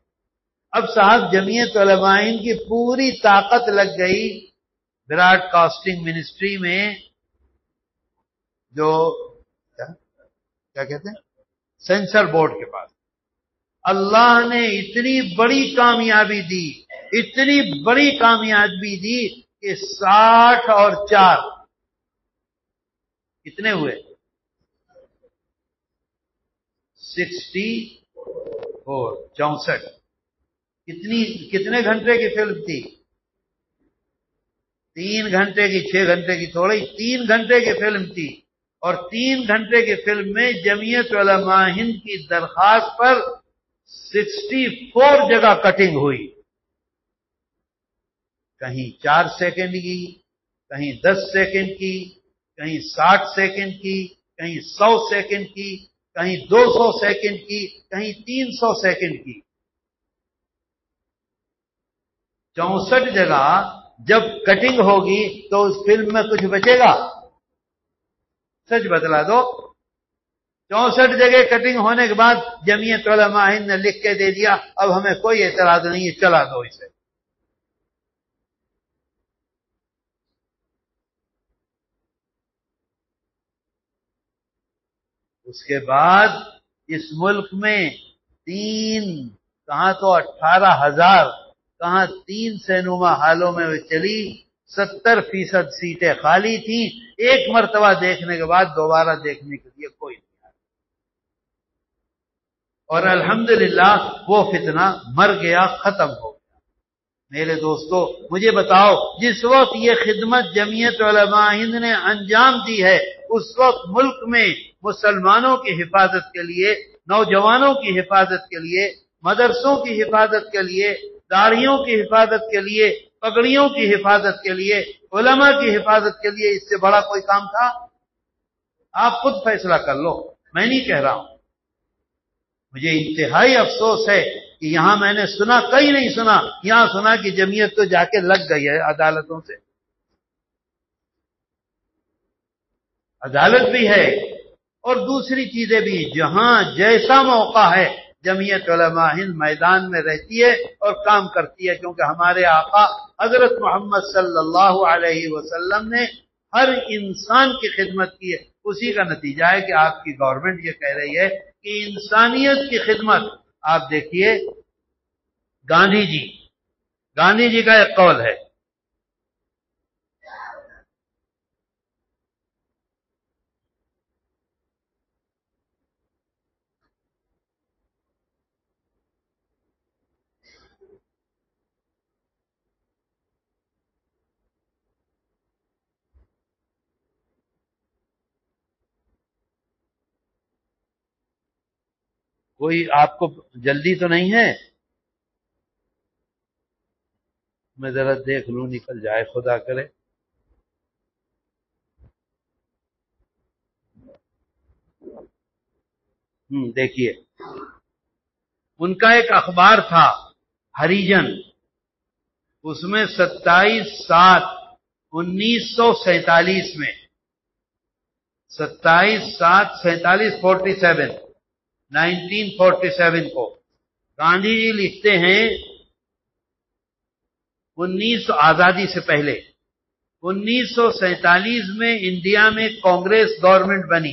اب صاحب جمعیت علماء ہند کی پوری طاقت لگ گئی براڈ کاسٹنگ منسٹری میں، جو کیا کہتے ہیں سینسر بورڈ کے پاس. اللہ نے اتنی بڑی کامیابی دی، اتنی بڑی کامیابی دی کہ 60 اور 4 کتنے ہوئے؟ 64. کتنے گھنٹے کی فلم تھی؟ 3 گھنٹے کی 6 گھنٹے کی تھوڑی 3 گھنٹے کی فلم تھی، اور 3 گھنٹے کی فلم میں جمعیت علماء ہند کی درخواست پر 64 جگہ کٹنگ ہوئی، کہیں 4 سیکنڈ کی، کہیں 10 سیکنڈ کی، کہیں 60 سیکنڈ کی، کہیں 100 سیکنڈ کی، کہیں 200 سیکنڈ کی، کہیں 300 سیکنڈ کی، 64 جگہ جب کٹنگ ہوگی تو اس فلم میں کچھ بچے گا؟ سچ بتلا دو۔ 64 جگہ کٹنگ ہونے کے بعد جمعیت علماء ہند نے لکھ کے دے دیا اب ہمیں کوئی اعتراض نہیں ہے، چلا دو اسے۔ اس کے بعد اس ملک میں 3 کہاں تو 18,000 کہاں 3 سینما ہالوں میں وہ چلی، 70% سیٹیں خالی تھیں، ایک مرتبہ دیکھنے کے بعد دوبارہ دیکھنے کے لیے کوئی نہیں آیا، اور الحمدللہ وہ فتنہ مر گیا، ختم ہو گیا۔ میرے دوستو مجھے بتاؤ، جس وقت یہ خدمت جمعیت علماء ہند نے انجام دی ہے اس وقت ملک میں مسلمانوں کی حفاظت کے لیے، نوجوانوں کی حفاظت کے لیے، مدرسوں کی حفاظت کے لیے، داڑھیوں کی حفاظت کے لیے، پگڑیوں کی حفاظت کے لیے، علماء کی حفاظت کے لیے اس سے بڑا کوئی کام تھا؟ آپ خود فیصلہ کر لو، میں نہیں کہہ رہا ہوں۔ مجھے انتہائی افسوس ہے کہ یہاں میں نے سنا، کہیں نہیں سنا، یہاں سنا کہ جمعیت تو جا کے لگ گئی ہے عدالتوں سے۔ عدالت بھی ہے اور دوسری چیزیں بھی، جہاں جیسا موقع ہے جمعیت علماء ہند میدان میں رہتی ہے اور کام کرتی ہے، کیونکہ ہمارے آقا حضرت محمد صلی اللہ علیہ وسلم نے ہر انسان کی خدمت کی ہے۔ اسی کا نتیجہ ہے کہ آپ کی گورنمنٹ یہ کہہ رہی ہے کہ انسانیت کی خدمت۔ آپ دیکھیے گاندھی جی کا ایک قول ہے، کوئی آپ کو جلدی تو نہیں ہے؟ میں ذرا دیکھ لوں، نکل جائے خدا کرے۔ دیکھیے ان کا ایک اخبار تھا ہریجن، اس میں 27/7/1947 میں 1947 کو گاندھی جی لکھتے ہیں، آزادی سے پہلے 1947 میں انڈیا میں کانگریس گورنمنٹ بنی۔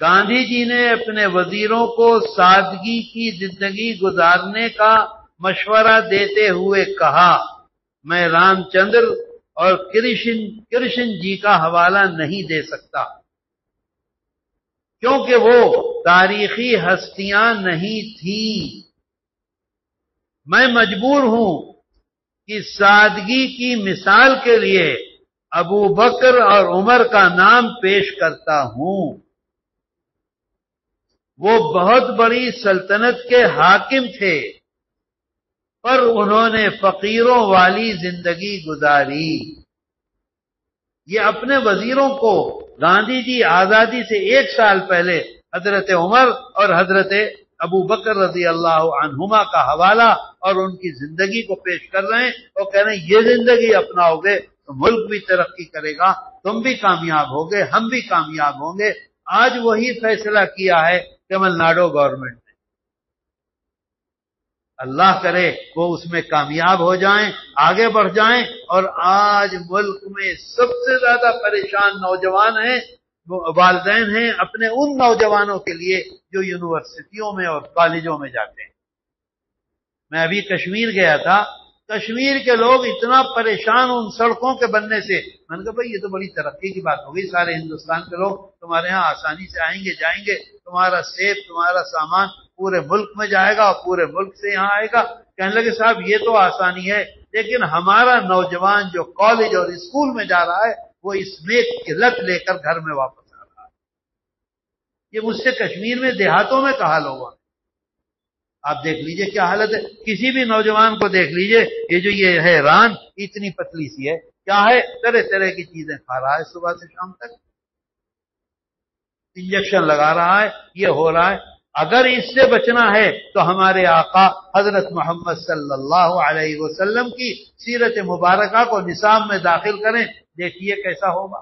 گاندھی جی نے اپنے وزیروں کو سادگی کی زندگی گزارنے کا مشورہ دیتے ہوئے کہا، میں رام چندر اور کرشن جی کا حوالہ نہیں دے سکتا کیونکہ وہ تاریخی ہستیاں نہیں تھیں، میں مجبور ہوں کہ سادگی کی مثال کے لیے ابو بکر اور عمر کا نام پیش کرتا ہوں۔ وہ بہت بڑی سلطنت کے حاکم تھے پر انہوں نے فقیروں والی زندگی گزاری۔ یہ اپنے وزیروں کو گاندھی جی آزادی سے 1 سال پہلے حضرت عمر اور حضرت ابو بکر رضی اللہ عنہما کا حوالہ اور ان کی زندگی کو پیش کر رہے ہیں اور کہہ رہے ہیں یہ زندگی اپناؤ گے تو ملک بھی ترقی کرے گا، تم بھی کامیاب ہوگے، ہم بھی کامیاب ہوں گے۔ آج وہی فیصلہ کیا ہے تمل ناڈو گورنمنٹ نے، اللہ کرے وہ اس میں کامیاب ہو جائیں، آگے بڑھ جائیں۔ اور آج ملک میں سب سے زیادہ پریشان نوجوان ہیں، والدین ہیں اپنے ان نوجوانوں کے لیے جو یونیورسٹیوں میں اور کالجوں میں جاتے ہیں۔ میں ابھی کشمیر گیا تھا، کشمیر کے لوگ اتنا پریشان ان سڑکوں کے بننے سے، میں نے کہا بھائی یہ تو بڑی ترقی کی بات ہوگی، سارے ہندوستان کے لوگ تمہارے ہاں آسانی سے آئیں گے جائیں گے، تمہارا سیب تمہارا سامان پورے ملک میں جائے گا اور پورے ملک سے یہاں آئے گا۔ کہنے لگے صاحب یہ تو آسانی ہے، لیکن ہمارا نوجوان جو کالج اور اسکول میں جا رہا ہے وہ اسمیک کی لت لے کر گھر میں واپس آ رہا ہے. یہ مجھ سے کشمیر میں دیہاتوں میں کہا لوگوں نے. آپ دیکھ لیجئے کیا حالت ہے. کسی بھی نوجوان کو دیکھ لیجئے, یہ جو یہ ہے ران اتنی پتلی سی ہے, کیا ہے, طرح طرح کی چیزیں کھا رہا ہے صبح سے شام تک, انجیکشن لگا رہا ہے, یہ ہو رہا ہے. اگر اس سے بچنا ہے تو ہمارے آقا حضرت محمد صلی اللہ علیہ وسلم کی سیرت مبارکہ کو نصاب میں داخل کریں, دیکھیے کیسا ہوگا.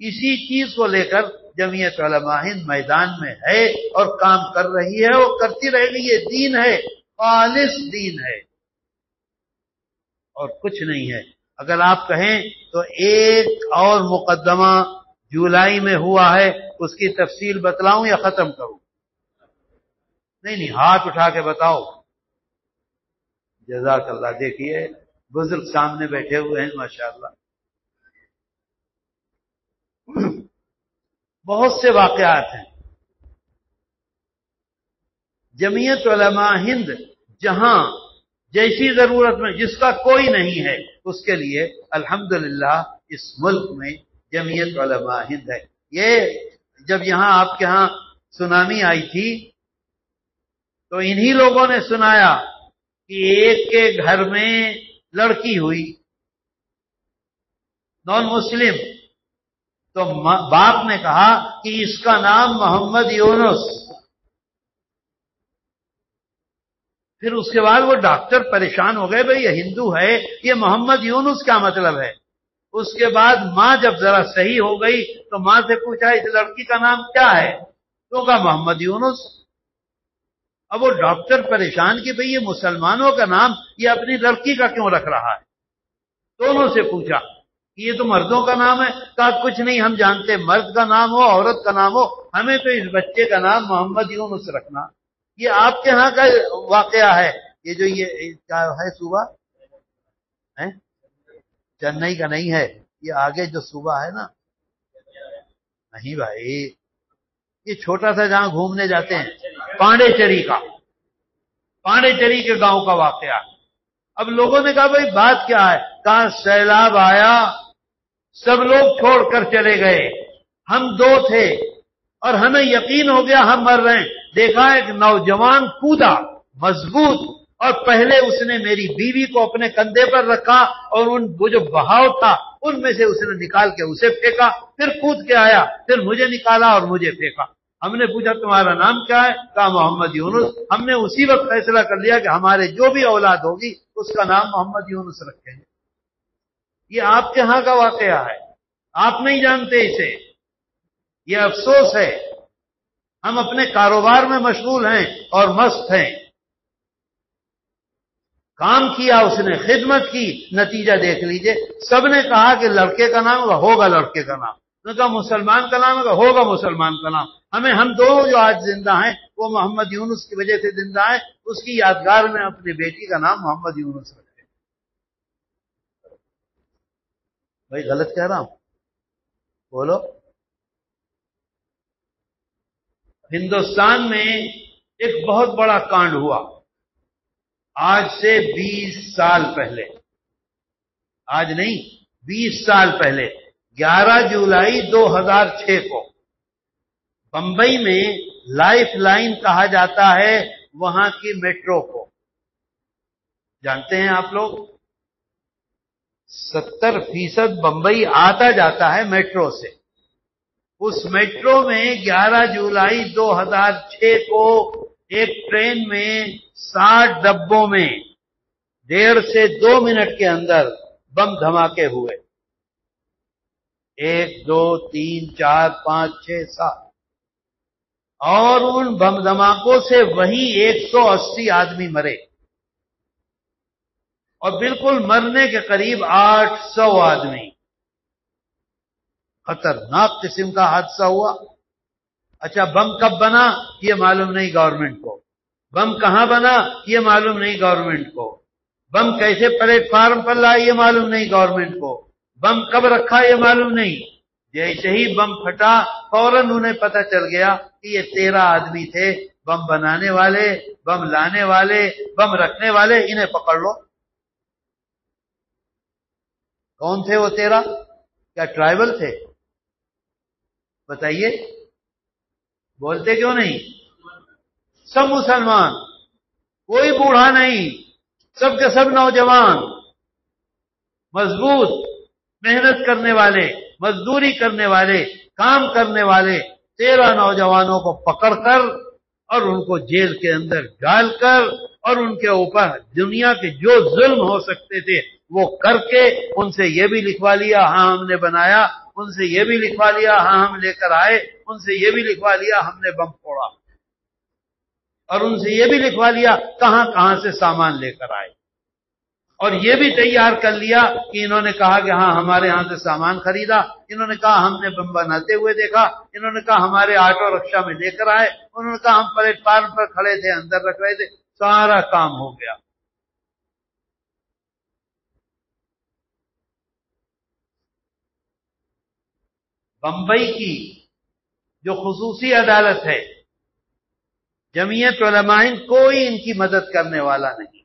اسی چیز کو لے کر جمعیت علماء ہند میدان میں ہے اور کام کر رہی ہے اور کرتی رہے گی. یہ دین ہے, خالص دین ہے اور کچھ نہیں ہے. اگر آپ کہیں تو ایک اور مقدمہ جولائی میں ہوا ہے, اس کی تفصیل بتلاؤں یا ختم کروں؟ نہیں, ہاتھ اٹھا کے بتاؤ. جزاک اللہ. دیکھیے بزرگ سامنے بیٹھے ہوئے ہیں ماشاءاللہ. بہت سے واقعات ہیں. جمعیت علماء ہند جہاں جیسی ضرورت میں جس کا کوئی نہیں ہے اس کے لیے الحمدللہ اس ملک میں جمعیت علماء ہند ہے. یہ جب یہاں آپ کے ہاں سونامی آئی تھی تو انہی لوگوں نے سنایا کہ ایک کے گھر میں لڑکی ہوئی نان مسلم, تو باپ نے کہا کہ اس کا نام محمد یونس. پھر اس کے بعد وہ ڈاکٹر پریشان ہو گئے, بھئی یہ ہندو ہے, یہ محمد یونس کیا مطلب ہے. اس کے بعد ماں جب ذرا صحیح ہو گئی تو ماں سے پوچھا اس لڑکی کا نام کیا ہے, تو کہا محمد یونس. اب وہ ڈاکٹر پریشان کہ بھئی یہ مسلمانوں کا نام یہ اپنی لڑکی کا کیوں رکھ رہا ہے. دونوں سے پوچھا کہ یہ تو مردوں کا نام ہے. کہا کچھ نہیں, ہم جانتے مرد کا نام ہو عورت کا نام ہو, ہمیں تو اس بچے کا نام محمد یونس رکھنا. یہ آپ کے ہاں کا واقعہ ہے. یہ جو یہ کیا ہے صوبہ ہے, چنئی کا نہیں ہے, یہ آگے جو صوبہ ہے نا, نہیں بھائی, یہ چھوٹا سا جہاں گھومنے جاتے ہیں پانڈے چری کا, پانڈے چری کے گاؤں کا واقعہ. اب لوگوں نے کہا بھئی بات کیا ہے. کہاں سیلاب آیا, سب لوگ چھوڑ کر چلے گئے, ہم دو تھے اور ہمیں یقین ہو گیا ہم مر رہے ہیں. دیکھا ایک نوجوان کودا مضبوط, اور پہلے اس نے میری بیوی کو اپنے کندھے پر رکھا اور ان وہ جو بہاؤ تھا ان میں سے اس نے نکال کے اسے پھینکا, پھر کود کے آیا, پھر مجھے نکالا اور مجھے پھینکا. ہم نے پوچھا تمہارا نام کیا ہے, کہا محمد یونس. ہم نے اسی وقت فیصلہ کر لیا کہ ہمارے جو بھی اولاد ہوگی اس کا نام محمد یونس رکھیں گے. یہ آپ کے ہاں کا واقعہ ہے, آپ نہیں جانتے اسے. یہ افسوس ہے, ہم اپنے کاروبار میں مشغول ہیں اور مست ہیں. کام کیا اس نے, خدمت کی, نتیجہ دیکھ لیجئے. سب نے کہا کہ لڑکے کا نام ہوگا لڑکے کا نام, نے کہا مسلمان کا نام ہوگا مسلمان کا نام. ہم دونوں جو آج زندہ ہیں وہ محمد یونس کی وجہ سے زندہ ہیں. اس کی یادگار میں اپنی بیٹی کا نام محمد یونس رکھے. بھائی غلط کہہ رہا ہوں, بولو. ہندوستان میں ایک بہت بڑا کانڈ ہوا آج سے 20 سال پہلے, آج نہیں 20 سال پہلے, 11 جولائی 2006 کو بمبئی میں لائف لائن کہا جاتا ہے وہاں کی میٹرو کو. جانتے ہیں آپ لوگ 70% بمبئی آتا جاتا ہے میٹرو سے. اس میٹرو میں 11 جولائی 2006 کو ایک ٹرین میں 60 ڈبوں میں 1.5 سے 2 منٹ کے اندر بم دھماکے ہوئے. 1 2 3 4 5 6 7 اور ان بم دھماکوں سے وہی 180 آدمی مرے اور بالکل مرنے کے قریب 800 آدمی. خطرناک قسم کا حادثہ ہوا. اچھا بم کب بنا یہ معلوم نہیں گورنمنٹ کو, بم کہاں بنا یہ معلوم نہیں گورنمنٹ کو, بم کیسے پلیٹ فارم پر لائے یہ معلوم نہیں گورنمنٹ کو, بم کب رکھا یہ معلوم نہیں. جیسے ہی بم پھٹا فوراً انہیں پتہ چل گیا کہ یہ 13 آدمی تھے, بم بنانے والے, بم لانے والے, بم رکھنے والے, انہیں پکڑ لو. کون تھے وہ 13؟ کیا ٹرائبل تھے؟ بتائیے، بولتے کیوں نہیں؟ سب مسلمان، کوئی بوڑھا نہیں، سب کے سب نوجوان، مضبوط، محنت کرنے والے، مزدوری کرنے والے، کام کرنے والے 13 نوجوانوں کو پکڑ کر اور ان کو جیل کے اندر ڈال کر اور ان کے اوپر دنیا کے جو ظلم ہو سکتے تھے وہ کر کے ان سے یہ بھی لکھوا لیا ہاں ہم نے بنایا، ان سے یہ بھی لکھوا لیا ہاں ہم لے کر آئے، ان سے یہ بھی لکھوا لیا ہم نے بم پھوڑا، اور ان سے یہ بھی لکھوا لیا کہاں کہاں سے سامان لے کر آئے، اور یہ بھی تیار کر لیا کہ انہوں نے کہا کہ ہاں ہمارے ہاں سے سامان خریدا، انہوں نے کہا ہم نے بم بناتے ہوئے دیکھا، انہوں نے کہا ہمارے آٹو رکشا میں لے کر آئے، انہوں نے کہا ہم پلیٹ فارم پر کھڑے تھے اندر رکھ رہے تھے، سارا کام ہو گیا۔ بمبئی کی جو خصوصی عدالت ہے، جمعیت علماء ہند، کوئی ان کی مدد کرنے والا نہیں۔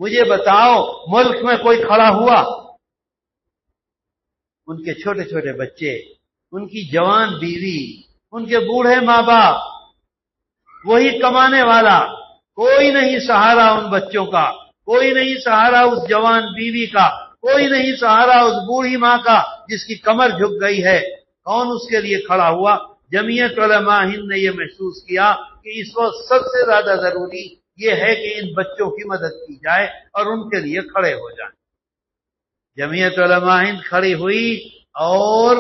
مجھے بتاؤ ملک میں کوئی کھڑا ہوا؟ ان کے چھوٹے چھوٹے بچے، ان کی جوان بیوی، ان کے بوڑھے ماں باپ، وہی کمانے والا، کوئی نہیں سہارا ان بچوں کا، کوئی نہیں سہارا اس جوان بیوی کا، کوئی نہیں سہارا اس بوڑھی ماں کا جس کی کمر جھک گئی ہے۔ کون اس کے لیے کھڑا ہوا؟ جمعیت علماء ہند نے یہ محسوس کیا کہ اس وقت سب سے زیادہ ضروری یہ ہے کہ ان بچوں کی مدد کی جائے اور ان کے لیے کھڑے ہو جائیں۔ جمعیت علماء ہند کھڑی ہوئی اور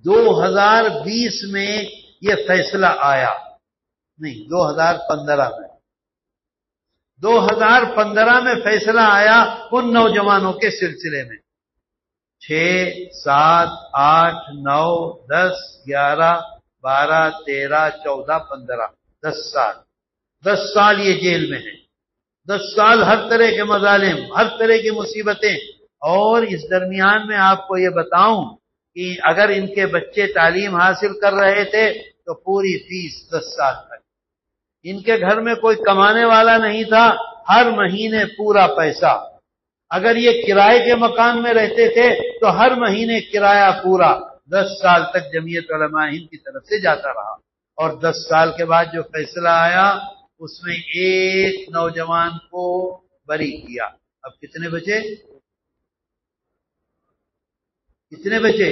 2020 میں یہ فیصلہ آیا، نہیں 2015 میں، 2015 میں فیصلہ آیا ان نوجوانوں کے سلسلے میں، 6، 7، 8، 9، 10، 11، 12، 13، 14، 15، 10 سال، 10 سال یہ جیل میں ہیں، 10 سال ہر طرح کے مظالم، ہر طرح کی مصیبتیں، اور اس درمیان میں آپ کو یہ بتاؤں کہ اگر ان کے بچے تعلیم حاصل کر رہے تھے تو پوری فیس 10 سال تک، ان کے گھر میں کوئی کمانے والا نہیں تھا، ہر مہینے پورا پیسہ، اگر یہ کرائے کے مکان میں رہتے تھے تو ہر مہینے کرایہ پورا 10 سال تک جمعیت علماء ہند کی طرف سے جاتا رہا، اور 10 سال کے بعد جو فیصلہ آیا اس میں ایک نوجوان کو بری کیا۔ اب کتنے بچے؟ کتنے بچے؟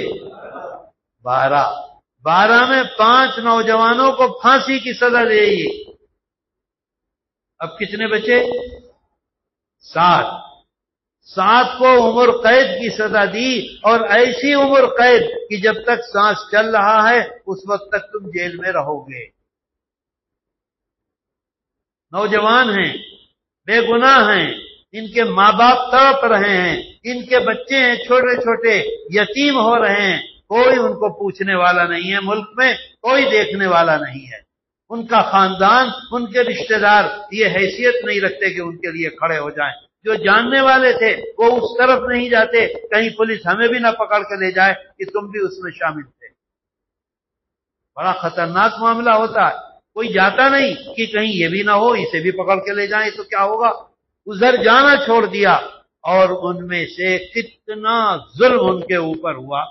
12 میں 5 نوجوانوں کو پھانسی کی سزا دے گی۔ اب کتنے بچے؟ 7 کو عمر قید کی سزا دی، اور ایسی عمر قید کہ جب تک سانس چل رہا ہے اس وقت تک تم جیل میں رہو گے۔ نوجوان ہیں، بے گناہ ہیں، ان کے ماں باپ تڑپ رہے ہیں، ان کے بچے ہیں چھوٹے چھوٹے، یتیم ہو رہے ہیں، کوئی ان کو پوچھنے والا نہیں ہے، ملک میں کوئی دیکھنے والا نہیں ہے، ان کا خاندان، ان کے رشتہ دار یہ حیثیت نہیں رکھتے کہ ان کے لیے کھڑے ہو جائیں، جو جاننے والے تھے وہ اس طرف نہیں جاتے، کہیں پولیس ہمیں بھی نہ پکڑ کے لے جائے کہ تم بھی اس میں شامل تھے۔ بڑا خطرناک معاملہ ہوتا ہے، کوئی جاتا نہیں کہ کہیں یہ بھی نہ ہو اسے بھی پکڑ کے لے جائیں تو کیا ہوگا، ادھر جانا چھوڑ دیا، اور ان میں سے کتنا ظلم ان کے اوپر ہوا،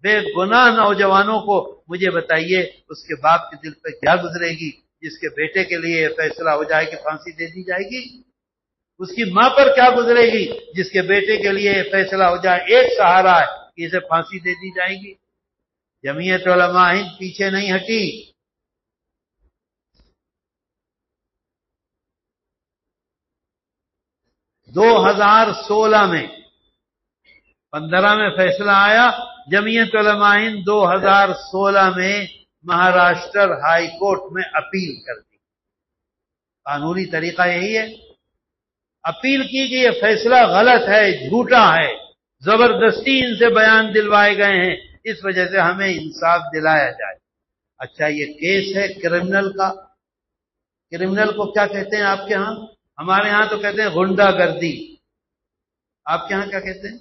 بے گناہ نوجوانوں کو۔ مجھے بتائیے اس کے باپ کے دل پہ کیا گزرے گی جس کے بیٹے کے لیے فیصلہ ہو جائے کہ پھانسی دے دی جائے گی؟ اس کی ماں پر کیا گزرے گی جس کے بیٹے کے لیے فیصلہ ہو جائے ایک سہارا ہے کہ اسے پھانسی دے دی جائے گی؟ جمعیت علماء ہند پیچھے نہیں ہٹی۔ 2016 میں 15 میں فیصلہ آیا، جمعیت علماء ہند 2016 میں مہاراشٹر ہائی کورٹ میں اپیل کر دی۔ قانونی طریقہ یہی ہے، اپیل کی کہ یہ فیصلہ غلط ہے، جھوٹا ہے، زبردستی ان سے بیان دلوائے گئے ہیں، اس وجہ سے ہمیں انصاف دلایا جائے۔ اچھا یہ کیس ہے کرمنل کا، کرمنل کو کیا کہتے ہیں آپ کے ہاں؟ ہمارے ہاں تو کہتے ہیں غنڈہ گردی، آپ کے ہاں کیا کہتے ہیں؟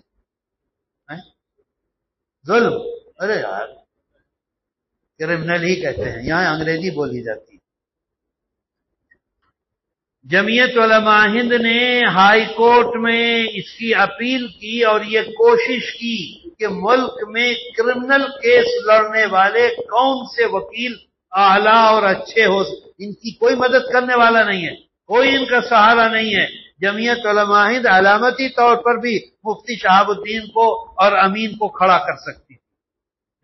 ظلم؟ ارے یار کرمنل ہی کہتے ہیں، یہاں انگریزی بولی جاتی ہے۔ جمعیت علماء ہند نے ہائی کورٹ میں اس کی اپیل کی اور یہ کوشش کی کہ ملک میں کرمنل کیس لڑنے والے کون سے وکیل اعلیٰ اور اچھے ہو، ان کی کوئی مدد کرنے والا نہیں ہے، کوئی ان کا سہارا نہیں ہے۔ جمعیت علماء ہند علامتی طور پر بھی مفتی شہاب الدین کو اور امین کو کھڑا کر سکتی،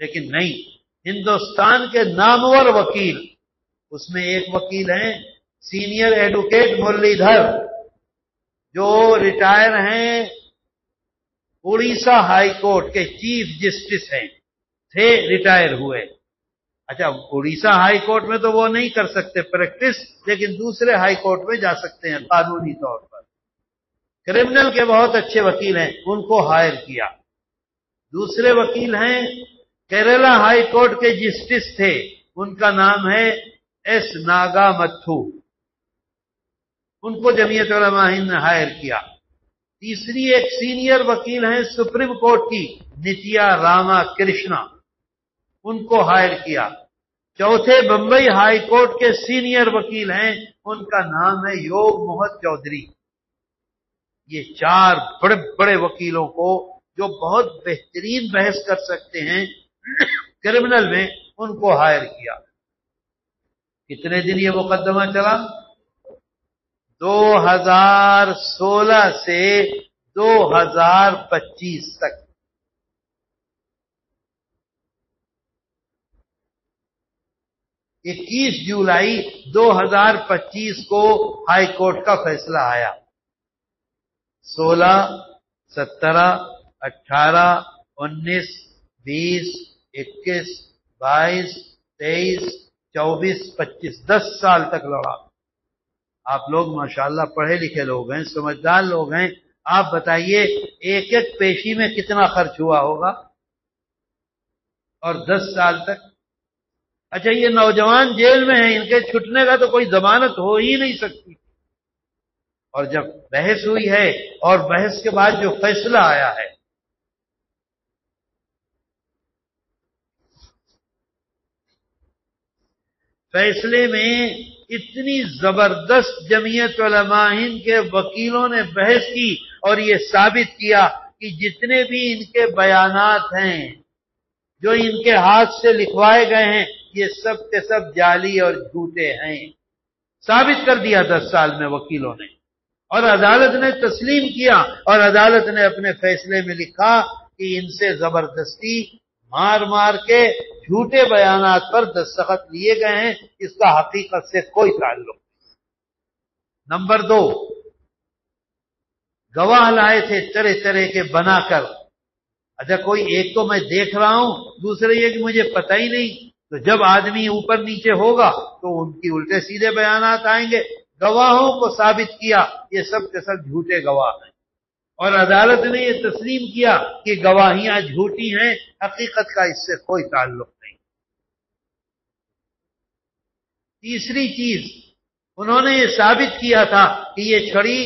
لیکن نہیں، ہندوستان کے نامور وکیل، اس میں ایک وکیل ہیں سینئر ایڈوکیٹ مرلی دھر، جو ریٹائر ہیں، اڑیسہ ہائی کورٹ کے چیف جسٹس ہیں، تھے، ریٹائر ہوئے۔ اچھا، اڑیسہ ہائی کورٹ میں تو وہ نہیں کر سکتے پریکٹس، لیکن دوسرے ہائی کورٹ میں جا سکتے ہیں قانونی طور پر۔ کرمنل کے بہت اچھے وکیل ہیں، ان کو ہائر کیا۔ دوسرے وکیل ہیں کیرلا ہائی کورٹ کے جسٹس تھے، ان کا نام ہے ایس ناگا متھو، ان کو جمعیت علماء ہند نے ہائر کیا۔ تیسری ایک سینئر وکیل ہیں سپریم کورٹ کی نتیا راما کرشنا، ان کو ہائر کیا۔ چوتھے بمبئی ہائی کورٹ کے سینئر وکیل ہیں، ان کا نام ہے یوگ موہن چودھری۔ یہ چار بڑے بڑے وکیلوں کو جو بہت بہترین بحث کر سکتے ہیں کرمنل میں، ان کو ہائر کیا۔ کتنے دن یہ مقدمہ چلا؟ 2016 سے 2025 تک۔ اکیس جولائی 2025 کو ہائی کورٹ کا فیصلہ آیا۔ 16، 17، 18، 19، 20، 21، 22، 23، 24، 25، 10 سال تک لڑا۔ آپ لوگ ماشاءاللہ پڑھے لکھے لوگ ہیں، سمجھدار لوگ ہیں، آپ بتائیے ایک ایک پیشی میں کتنا خرچ ہوا ہوگا، اور 10 سال تک۔ اچھا، یہ نوجوان جیل میں ہیں، ان کے چھٹنے کا تو کوئی ضمانت ہو ہی نہیں سکتی، اور جب بحث ہوئی ہے اور بحث کے بعد جو فیصلہ آیا ہے، فیصلے میں اتنی زبردست جمعیت علماء ہند کے وکیلوں نے بحث کی اور یہ ثابت کیا کہ جتنے بھی ان کے بیانات ہیں جو ان کے ہاتھ سے لکھوائے گئے ہیں، یہ سب کے سب جعلی اور جھوٹے ہیں۔ ثابت کر دیا 10 سال میں وکیلوں نے، اور عدالت نے تسلیم کیا، اور عدالت نے اپنے فیصلے میں لکھا کہ ان سے زبردستی مار مار کے جھوٹے بیانات پر دستخط لیے گئے ہیں، اس کا حقیقت سے کوئی تعلق نہیں۔ نمبر 2، گواہ لائے تھے طرح طرح کے بنا کر۔ اچھا، کوئی ایک تو میں دیکھ رہا ہوں، دوسرے یہ کہ مجھے پتہ ہی نہیں، تو جب آدمی اوپر نیچے ہوگا تو ان کی الٹے سیدھے بیانات آئیں گے۔ گواہوں کو ثابت کیا یہ سب کے سب جھوٹے گواہ ہیں، اور عدالت نے یہ تسلیم کیا کہ گواہیاں جھوٹی ہیں، حقیقت کا اس سے کوئی تعلق نہیں۔ تیسری چیز، انہوں نے یہ ثابت کیا تھا کہ یہ چھڑی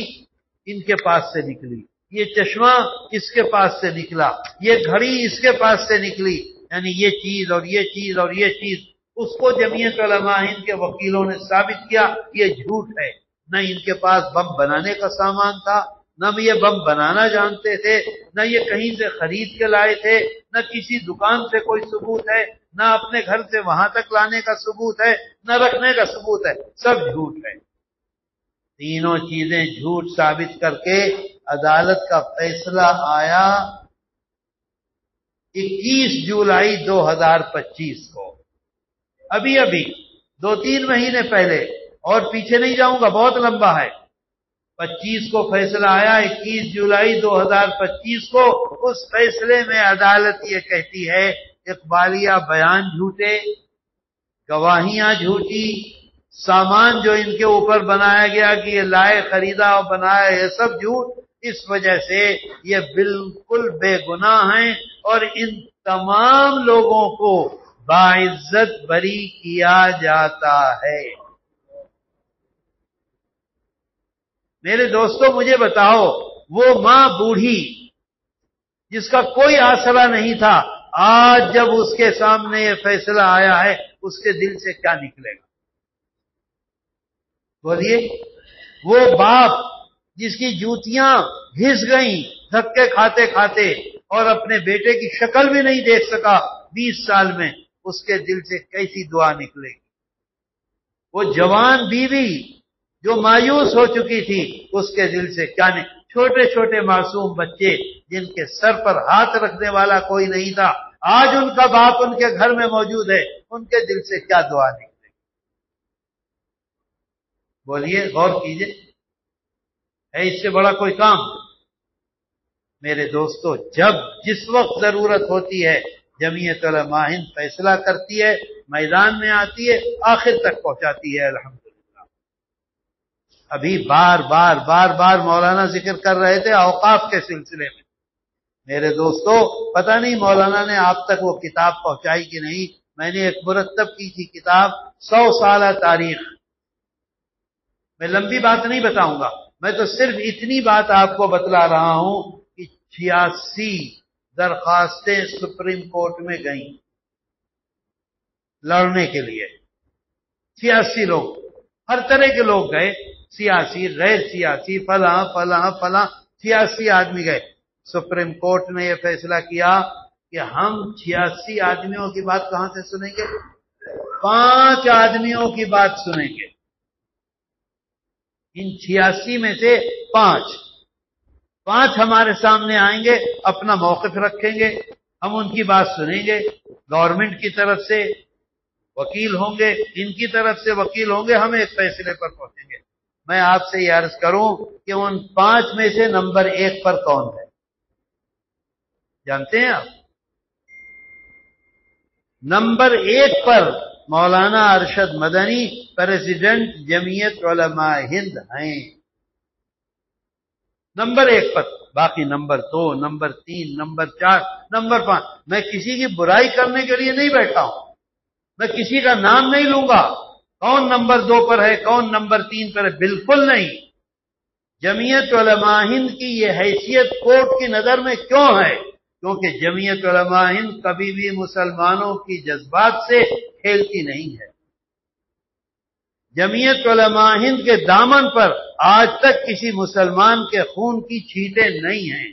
ان کے پاس سے نکلی، یہ چشمہ اس کے پاس سے نکلا، یہ گھڑی اس کے پاس سے نکلی، یعنی یہ چیز اور یہ چیز اور یہ چیز، اس کو جمعیت علماء ہند کے وکیلوں نے ثابت کیا یہ جھوٹ ہے۔ نہ ان کے پاس بم بنانے کا سامان تھا، نہ یہ بم بنانا جانتے تھے، نہ یہ کہیں سے خرید کے لائے تھے، نہ کسی دکان سے کوئی ثبوت ہے، نہ اپنے گھر سے وہاں تک لانے کا ثبوت ہے، نہ رکھنے کا ثبوت ہے، سب جھوٹ ہے۔ تینوں چیزیں جھوٹ ثابت کر کے عدالت کا فیصلہ آیا 21 جولائی 2025 کو، ابھی 2-3 مہینے پہلے، اور پیچھے نہیں جاؤں گا، بہت لمبا ہے۔ 25 کو فیصلہ آیا، 21 جولائی 2025 کو اس فیصلے میں عدالت یہ کہتی ہے اقبالیہ بیان جھوٹے، گواہیاں جھوٹی، سامان جو ان کے اوپر بنایا گیا کہ یہ لائے، خریدا اور بنایا، یہ سب جھوٹ، اس وجہ سے یہ بالکل بے گناہ ہیں، اور ان تمام لوگوں کو باعزت بری کیا جاتا ہے۔ میرے دوستو، مجھے بتاؤ، وہ ماں بوڑھی جس کا کوئی آسرا نہیں تھا، آج جب اس کے سامنے یہ فیصلہ آیا ہے، اس کے دل سے کیا نکلے گا؟ بولیے۔ وہ باپ جس کی جوتیاں گھس گئیں دھکے کھاتے کھاتے اور اپنے بیٹے کی شکل بھی نہیں دیکھ سکا 20 سال میں، اس کے دل سے کیسی دعا نکلے گی؟ وہ جوان بیوی جو مایوس ہو چکی تھی، اس کے دل سے کیا نہیں؟ چھوٹے چھوٹے معصوم بچے جن کے سر پر ہاتھ رکھنے والا کوئی نہیں تھا، آج ان کا باپ ان کے گھر میں موجود ہے، ان کے دل سے کیا دعا نکلے گی؟ بولیے، غور کیجئے، ہے اس سے بڑا کوئی کام؟ میرے دوستو، جس وقت ضرورت ہوتی ہے جمعیت علماء ہند فیصلہ کرتی ہے، میدان میں آتی ہے، آخر تک پہنچاتی ہے الحمدللہ۔ ابھی بار بار مولانا ذکر کر رہے تھے اوقاف کے سلسلے میں۔ میرے دوستو، پتہ نہیں مولانا نے آپ تک وہ کتاب پہنچائی کہ نہیں، میں نے ایک مرتب کی تھی کتاب 100 سالہ تاریخ۔ میں لمبی بات نہیں بتاؤں گا، میں تو صرف اتنی بات آپ کو بتلا رہا ہوں کہ 86 درخواستیں سپریم کورٹ میں گئیں لڑنے کے لیے۔ 86 لوگ، ہر طرح کے لوگ گئے، سیاسی، غیر سیاسی، فلاں 86 آدمی گئے۔ سپریم کورٹ نے یہ فیصلہ کیا کہ ہم 86 آدمیوں کی بات کہاں سے سنیں گے؟ 5 آدمیوں کی بات سنیں گے۔ ان 86 میں سے 5 ہمارے سامنے آئیں گے، اپنا موقف رکھیں گے، ہم ان کی بات سنیں گے۔ گورنمنٹ کی طرف سے وکیل ہوں گے، ان کی طرف سے وکیل ہوں گے، ہم ایک فیصلے پر پہنچیں گے۔ میں آپ سے یہ عرض کروں کہ ان 5 میں سے نمبر 1 پر کون ہے؟ جانتے ہیں آپ؟ نمبر 1 پر مولانا ارشد مدنی پریزیڈنٹ جمعیت علماء ہند ہیں، نمبر 1 پر۔ باقی نمبر 2، نمبر 3، نمبر 4، نمبر 5۔ میں کسی کی برائی کرنے کے لیے نہیں بیٹھا ہوں، میں کسی کا نام نہیں لوں گا کون نمبر 2 پر ہے، کون نمبر 3 پر ہے، بالکل نہیں۔ جمعیت علماء ہند کی یہ حیثیت کورٹ کی نظر میں کیوں ہے؟ کیونکہ جمعیت علماء ہند کبھی بھی مسلمانوں کی جذبات سے کھیلتی نہیں ہے۔ جمعیت علماء ہند کے دامن پر آج تک کسی مسلمان کے خون کی چھینٹیں نہیں ہیں۔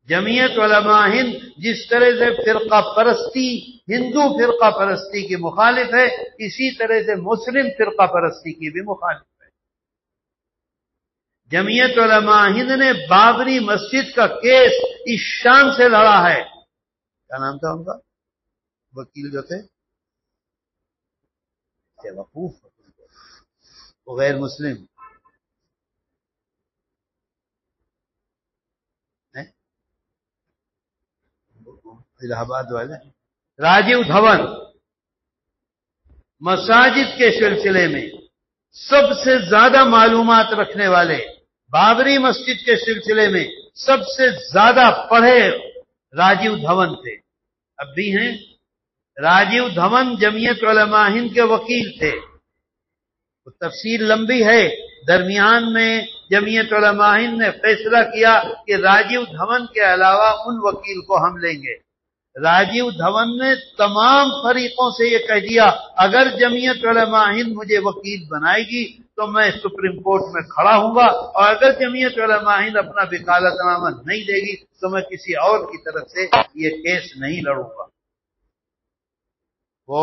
جمعیت علماء ہند جس طرح سے فرقہ پرستی، ہندو فرقہ پرستی کی مخالف ہے، اسی طرح سے مسلم فرقہ پرستی کی بھی مخالف ہے۔ جمعیت علماء ہند نے بابری مسجد کا کیس اس شان سے لڑا ہے۔ کیا نام تھا ان کا؟ وکیل جو تھے، وقوف، وہ غیر مسلم الہ آباد والے، راجیو دھون۔ مساجد کے سلسلے میں سب سے زیادہ معلومات رکھنے والے، بابری مسجد کے سلسلے میں سب سے زیادہ پڑھے راجیو دھون تھے، اب بھی ہیں۔ راجیو دھون جمعیت علماء ہند کے وکیل تھے، وہ تفصیل لمبی ہے۔ درمیان میں جمعیت علماء ہند نے فیصلہ کیا کہ راجیو دھون کے علاوہ ان وکیل کو ہم لیں گے۔ راجیو دھون نے تمام فریقوں سے یہ کہہ دیا اگر جمعیت علماء ہند مجھے وکیل بنائے گی تو میں سپریم کورٹ میں کھڑا ہوں گا، اور اگر جمعیت علماء ہند اپنا وکالت نامہ نہیں دے گی تو میں کسی اور کی طرف سے یہ کیس نہیں لڑوں گا۔ وہ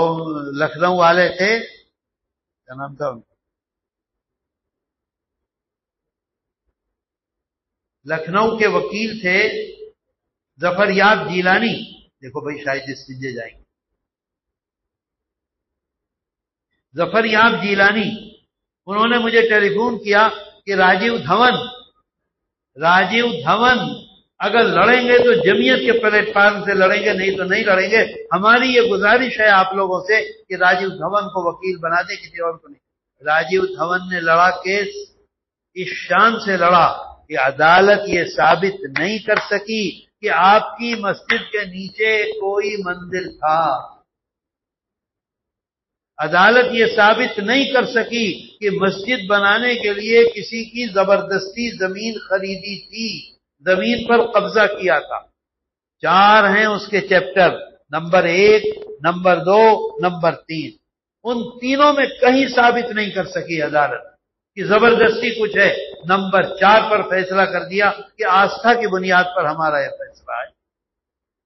لکھنؤ والے تھے، کیا نام تھا ان کا؟ لکھنؤ کے وکیل تھے ظفر یاب جیلانی۔ دیکھو بھائی، شاید استنجے جائیں گے۔ ظفر یاب جیلانی، انہوں نے مجھے ٹیلی فون کیا کہ راجیو دھون اگر لڑیں گے تو جمعیت کے پلیٹ فارم سے لڑیں گے، نہیں تو نہیں لڑیں گے۔ ہماری یہ گزارش ہے آپ لوگوں سے کہ راجیو دھون کو وکیل بنا دیں، کسی اور کو نہیں۔ راجیو دھون نے لڑا کیس، اس شان سے لڑا کہ عدالت یہ ثابت نہیں کر سکی کہ آپ کی مسجد کے نیچے کوئی مندر تھا۔ عدالت یہ ثابت نہیں کر سکی کہ مسجد بنانے کے لیے کسی کی زبردستی زمین خریدی تھی، زمین پر قبضہ کیا تھا۔ 4 ہیں اس کے چیپٹر، نمبر 1، نمبر 2، نمبر 3۔ ان تینوں میں کہیں ثابت نہیں کر سکی عدالت کہ زبردستی کچھ ہے. نمبر 4 پر فیصلہ کر دیا کہ آستھا کی بنیاد پر ہمارا یہ فیصلہ ہے.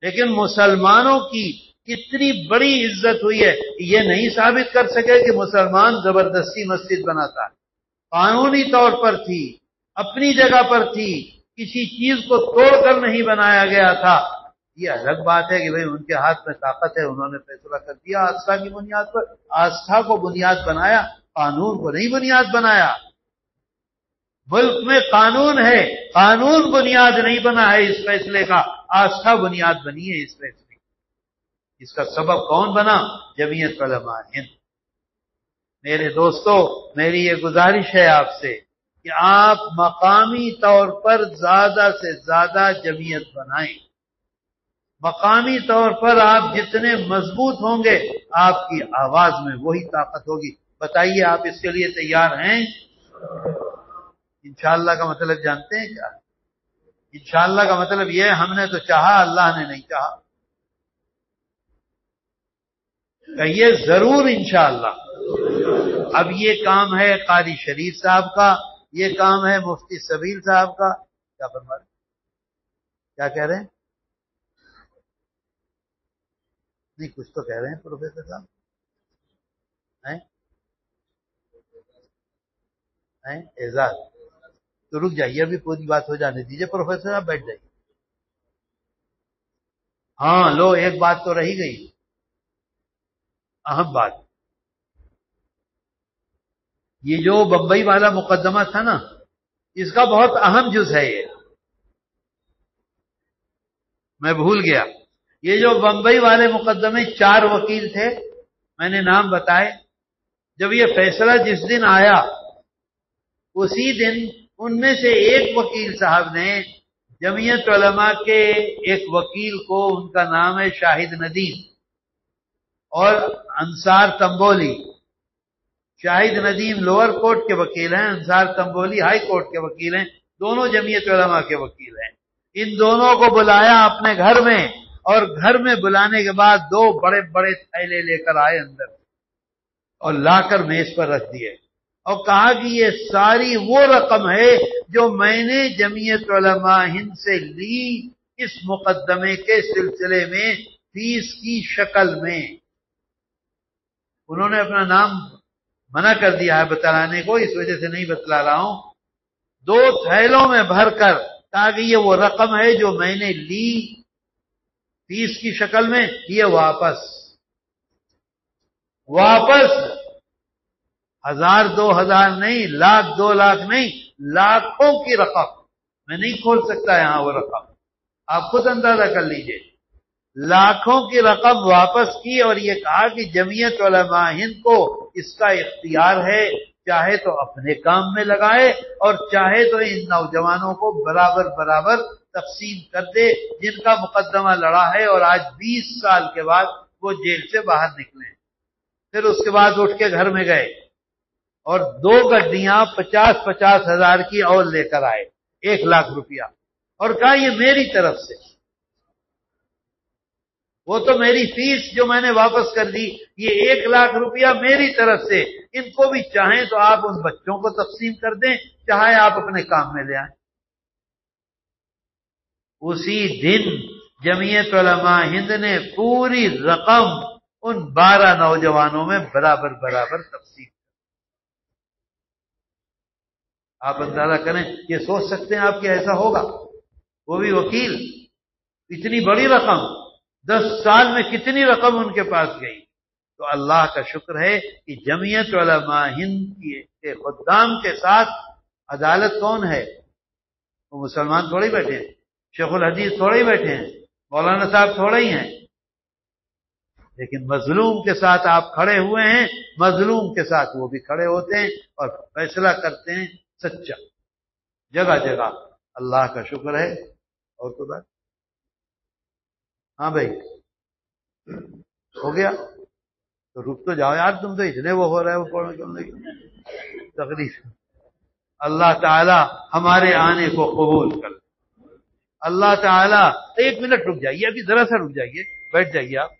لیکن مسلمانوں کی کتنی بڑی عزت ہوئی ہے، یہ نہیں ثابت کر سکے کہ مسلمان زبردستی مسجد بناتا ہے. قانونی طور پر تھی، اپنی جگہ پر تھی، کسی چیز کو توڑ کر نہیں بنایا گیا تھا. یہ الگ بات ہے کہ بھئی ان کے ہاتھ میں طاقت ہے، انہوں نے فیصلہ کر دیا آستھا کی بنیاد پر. آستھا کو بنیاد بنایا، قانون کو نہیں بنیاد بنایا. ملک میں قانون ہے، قانون بنیاد نہیں بنا ہے اس فیصلے کا، آستھا بنیاد بنی ہے اس فیصلے کی. اس کا سبب کون بنا؟ جمعیت علماء ہند. میرے دوستو، میری یہ گزارش ہے آپ سے کہ آپ مقامی طور پر زیادہ سے زیادہ جمعیت بنائیں. مقامی طور پر آپ جتنے مضبوط ہوں گے آپ کی آواز میں وہی طاقت ہوگی. بتائیے آپ اس کے لیے تیار ہیں؟ انشاءاللہ کا مطلب جانتے ہیں کیا؟ انشاءاللہ کا مطلب یہ ہم نے تو چاہا، اللہ نے نہیں چاہا. کہیے ضرور انشاءاللہ. اب یہ کام ہے قاری شریف صاحب کا، یہ کام ہے مفتی سبیل صاحب کا. کیا فرما رہے؟ کیا کہہ رہے ہیں؟ نہیں کچھ تو کہہ رہے ہیں پروفیسر صاحب. اعزاز تو رک جائیے، ابھی پوری بات ہو جانے دیجیے. پروفیسر صاحب بیٹھ جائیے. ہاں لو، ایک بات تو رہی گئی، اہم بات. یہ جو بمبئی والا مقدمہ تھا نا، اس کا بہت اہم جز ہے. یہ میں بھول گیا. یہ جو بمبئی والے مقدمے 4 وکیل تھے، میں نے نام بتائے. جب یہ فیصلہ جس دن آیا اسی دن ان میں سے ایک وکیل صاحب نے جمعیت علماء کے ایک وکیل کو، ان کا نام ہے شاہد ندیم اور انصار تنبولی. شاہد ندیم لوور کورٹ کے وکیل ہیں، انصار تنبولی ہائی کورٹ کے وکیل ہیں، دونوں جمعیت علماء کے وکیل ہیں. ان دونوں کو بلایا اپنے گھر میں، اور گھر میں بلانے کے بعد 2 بڑے بڑے تھیلے لے کر آئے اندر اور لا کر میز پر رکھ دیے اور کہا کہ یہ ساری وہ رقم ہے جو میں نے جمعیت علماء ہند سے لی اس مقدمے کے سلسلے میں فیس کی شکل میں. انہوں نے اپنا نام منع کر دیا ہے بتلانے کو، اس وجہ سے نہیں بتلا رہا ہوں. 2 تھیلوں میں بھر کر کہا کہ یہ وہ رقم ہے جو میں نے لی فیس کی شکل میں، یہ واپس 1000 2000 نہیں، 1,00,000 2 لاکھ نہیں، لاکھوں کی رقم. میں نہیں کھول سکتا یہاں وہ رقم، آپ خود اندازہ کر لیجئے. لاکھوں کی رقم واپس کی اور یہ کہا کہ جمعیت علماء ہند کو اس کا اختیار ہے، چاہے تو اپنے کام میں لگائے اور چاہے تو ان نوجوانوں کو برابر برابر تقسیم کر دے جن کا مقدمہ لڑا ہے اور آج 20 سال کے بعد وہ جیل سے باہر نکلے. پھر اس کے بعد اٹھ کے گھر میں گئے اور 2 گڈیاں 50-50 ہزار کی اور لے کر آئے، 1 لاکھ روپیہ، اور کہا یہ میری طرف سے، وہ تو میری فیس جو میں نے واپس کر دی، یہ 1 لاکھ روپیہ میری طرف سے. ان کو بھی چاہیں تو آپ ان بچوں کو تقسیم کر دیں، چاہے آپ اپنے کام میں لے آئیں. اسی دن جمعیت علماء ہند نے پوری رقم ان 12 نوجوانوں میں برابر برابر تقسیم. آپ اندازہ کریں، یہ سوچ سکتے ہیں آپ کہ ایسا ہوگا؟ وہ بھی وکیل، اتنی بڑی رقم، 10 سال میں کتنی رقم ان کے پاس گئی. تو اللہ کا شکر ہے کہ جمعیت علماء ہند کے خدام کے ساتھ عدالت کون ہے؟ وہ مسلمان تھوڑے ہی بیٹھے ہیں، شیخ الحدیث تھوڑے ہی بیٹھے ہیں، مولانا صاحب تھوڑے ہی ہیں. لیکن مظلوم کے ساتھ آپ کھڑے ہوئے ہیں، مظلوم کے ساتھ وہ بھی کھڑے ہوتے ہیں اور فیصلہ کرتے ہیں سچا جگہ جگہ. اللہ کا شکر ہے. اور کوئی بات؟ ہاں بھائی ہو گیا تو رک تو جاؤ یار، تم تو اتنے وہ ہو رہے ہو پڑھنے کی تقریر. اللہ تعالی ہمارے آنے کو قبول کر. اللہ تعالی 1 منٹ رک جائیے، ابھی ذرا سا رک جائیے، بیٹھ جائیے آپ،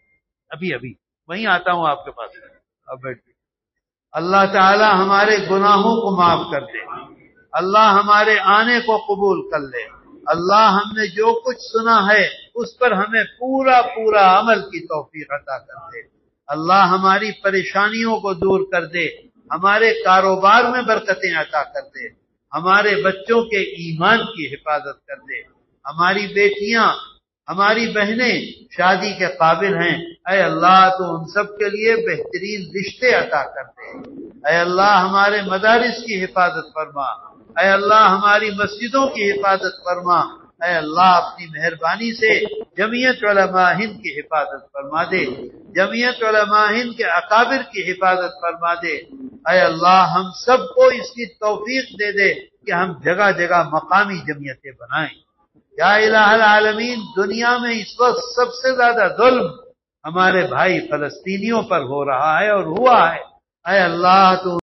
ابھی وہیں آتا ہوں آپ کے پاس. اب بیٹھ اللہ تعالی ہمارے گناہوں کو معاف کر دے، اللہ ہمارے آنے کو قبول کر لے، اللہ ہم نے جو کچھ سنا ہے اس پر ہمیں پورا پورا عمل کی توفیق عطا کر دے، اللہ ہماری پریشانیوں کو دور کر دے، ہمارے کاروبار میں برکتیں عطا کر دے، ہمارے بچوں کے ایمان کی حفاظت کر دے، ہماری بیٹیاں ہماری بہنیں شادی کے قابل ہیں، اے اللہ تو ان سب کے لیے بہترین رشتے عطا کر دے، اے اللہ ہمارے مدارس کی حفاظت فرما، اے اللہ ہماری مسجدوں کی حفاظت فرما، اے اللہ اپنی مہربانی سے جمعیت علماء ہند کی حفاظت فرما دے، جمعیت علماء ہند کے اکابر کی حفاظت فرما دے، اے اللہ ہم سب کو اس کی توفیق دے دے کہ ہم جگہ جگہ مقامی جمعیتیں بنائیں۔ یا الہ العالمین، دنیا میں اس وقت سب سے زیادہ ظلم ہمارے بھائی فلسطینیوں پر ہو رہا ہے اور ہوا ہے، اے اللہ تو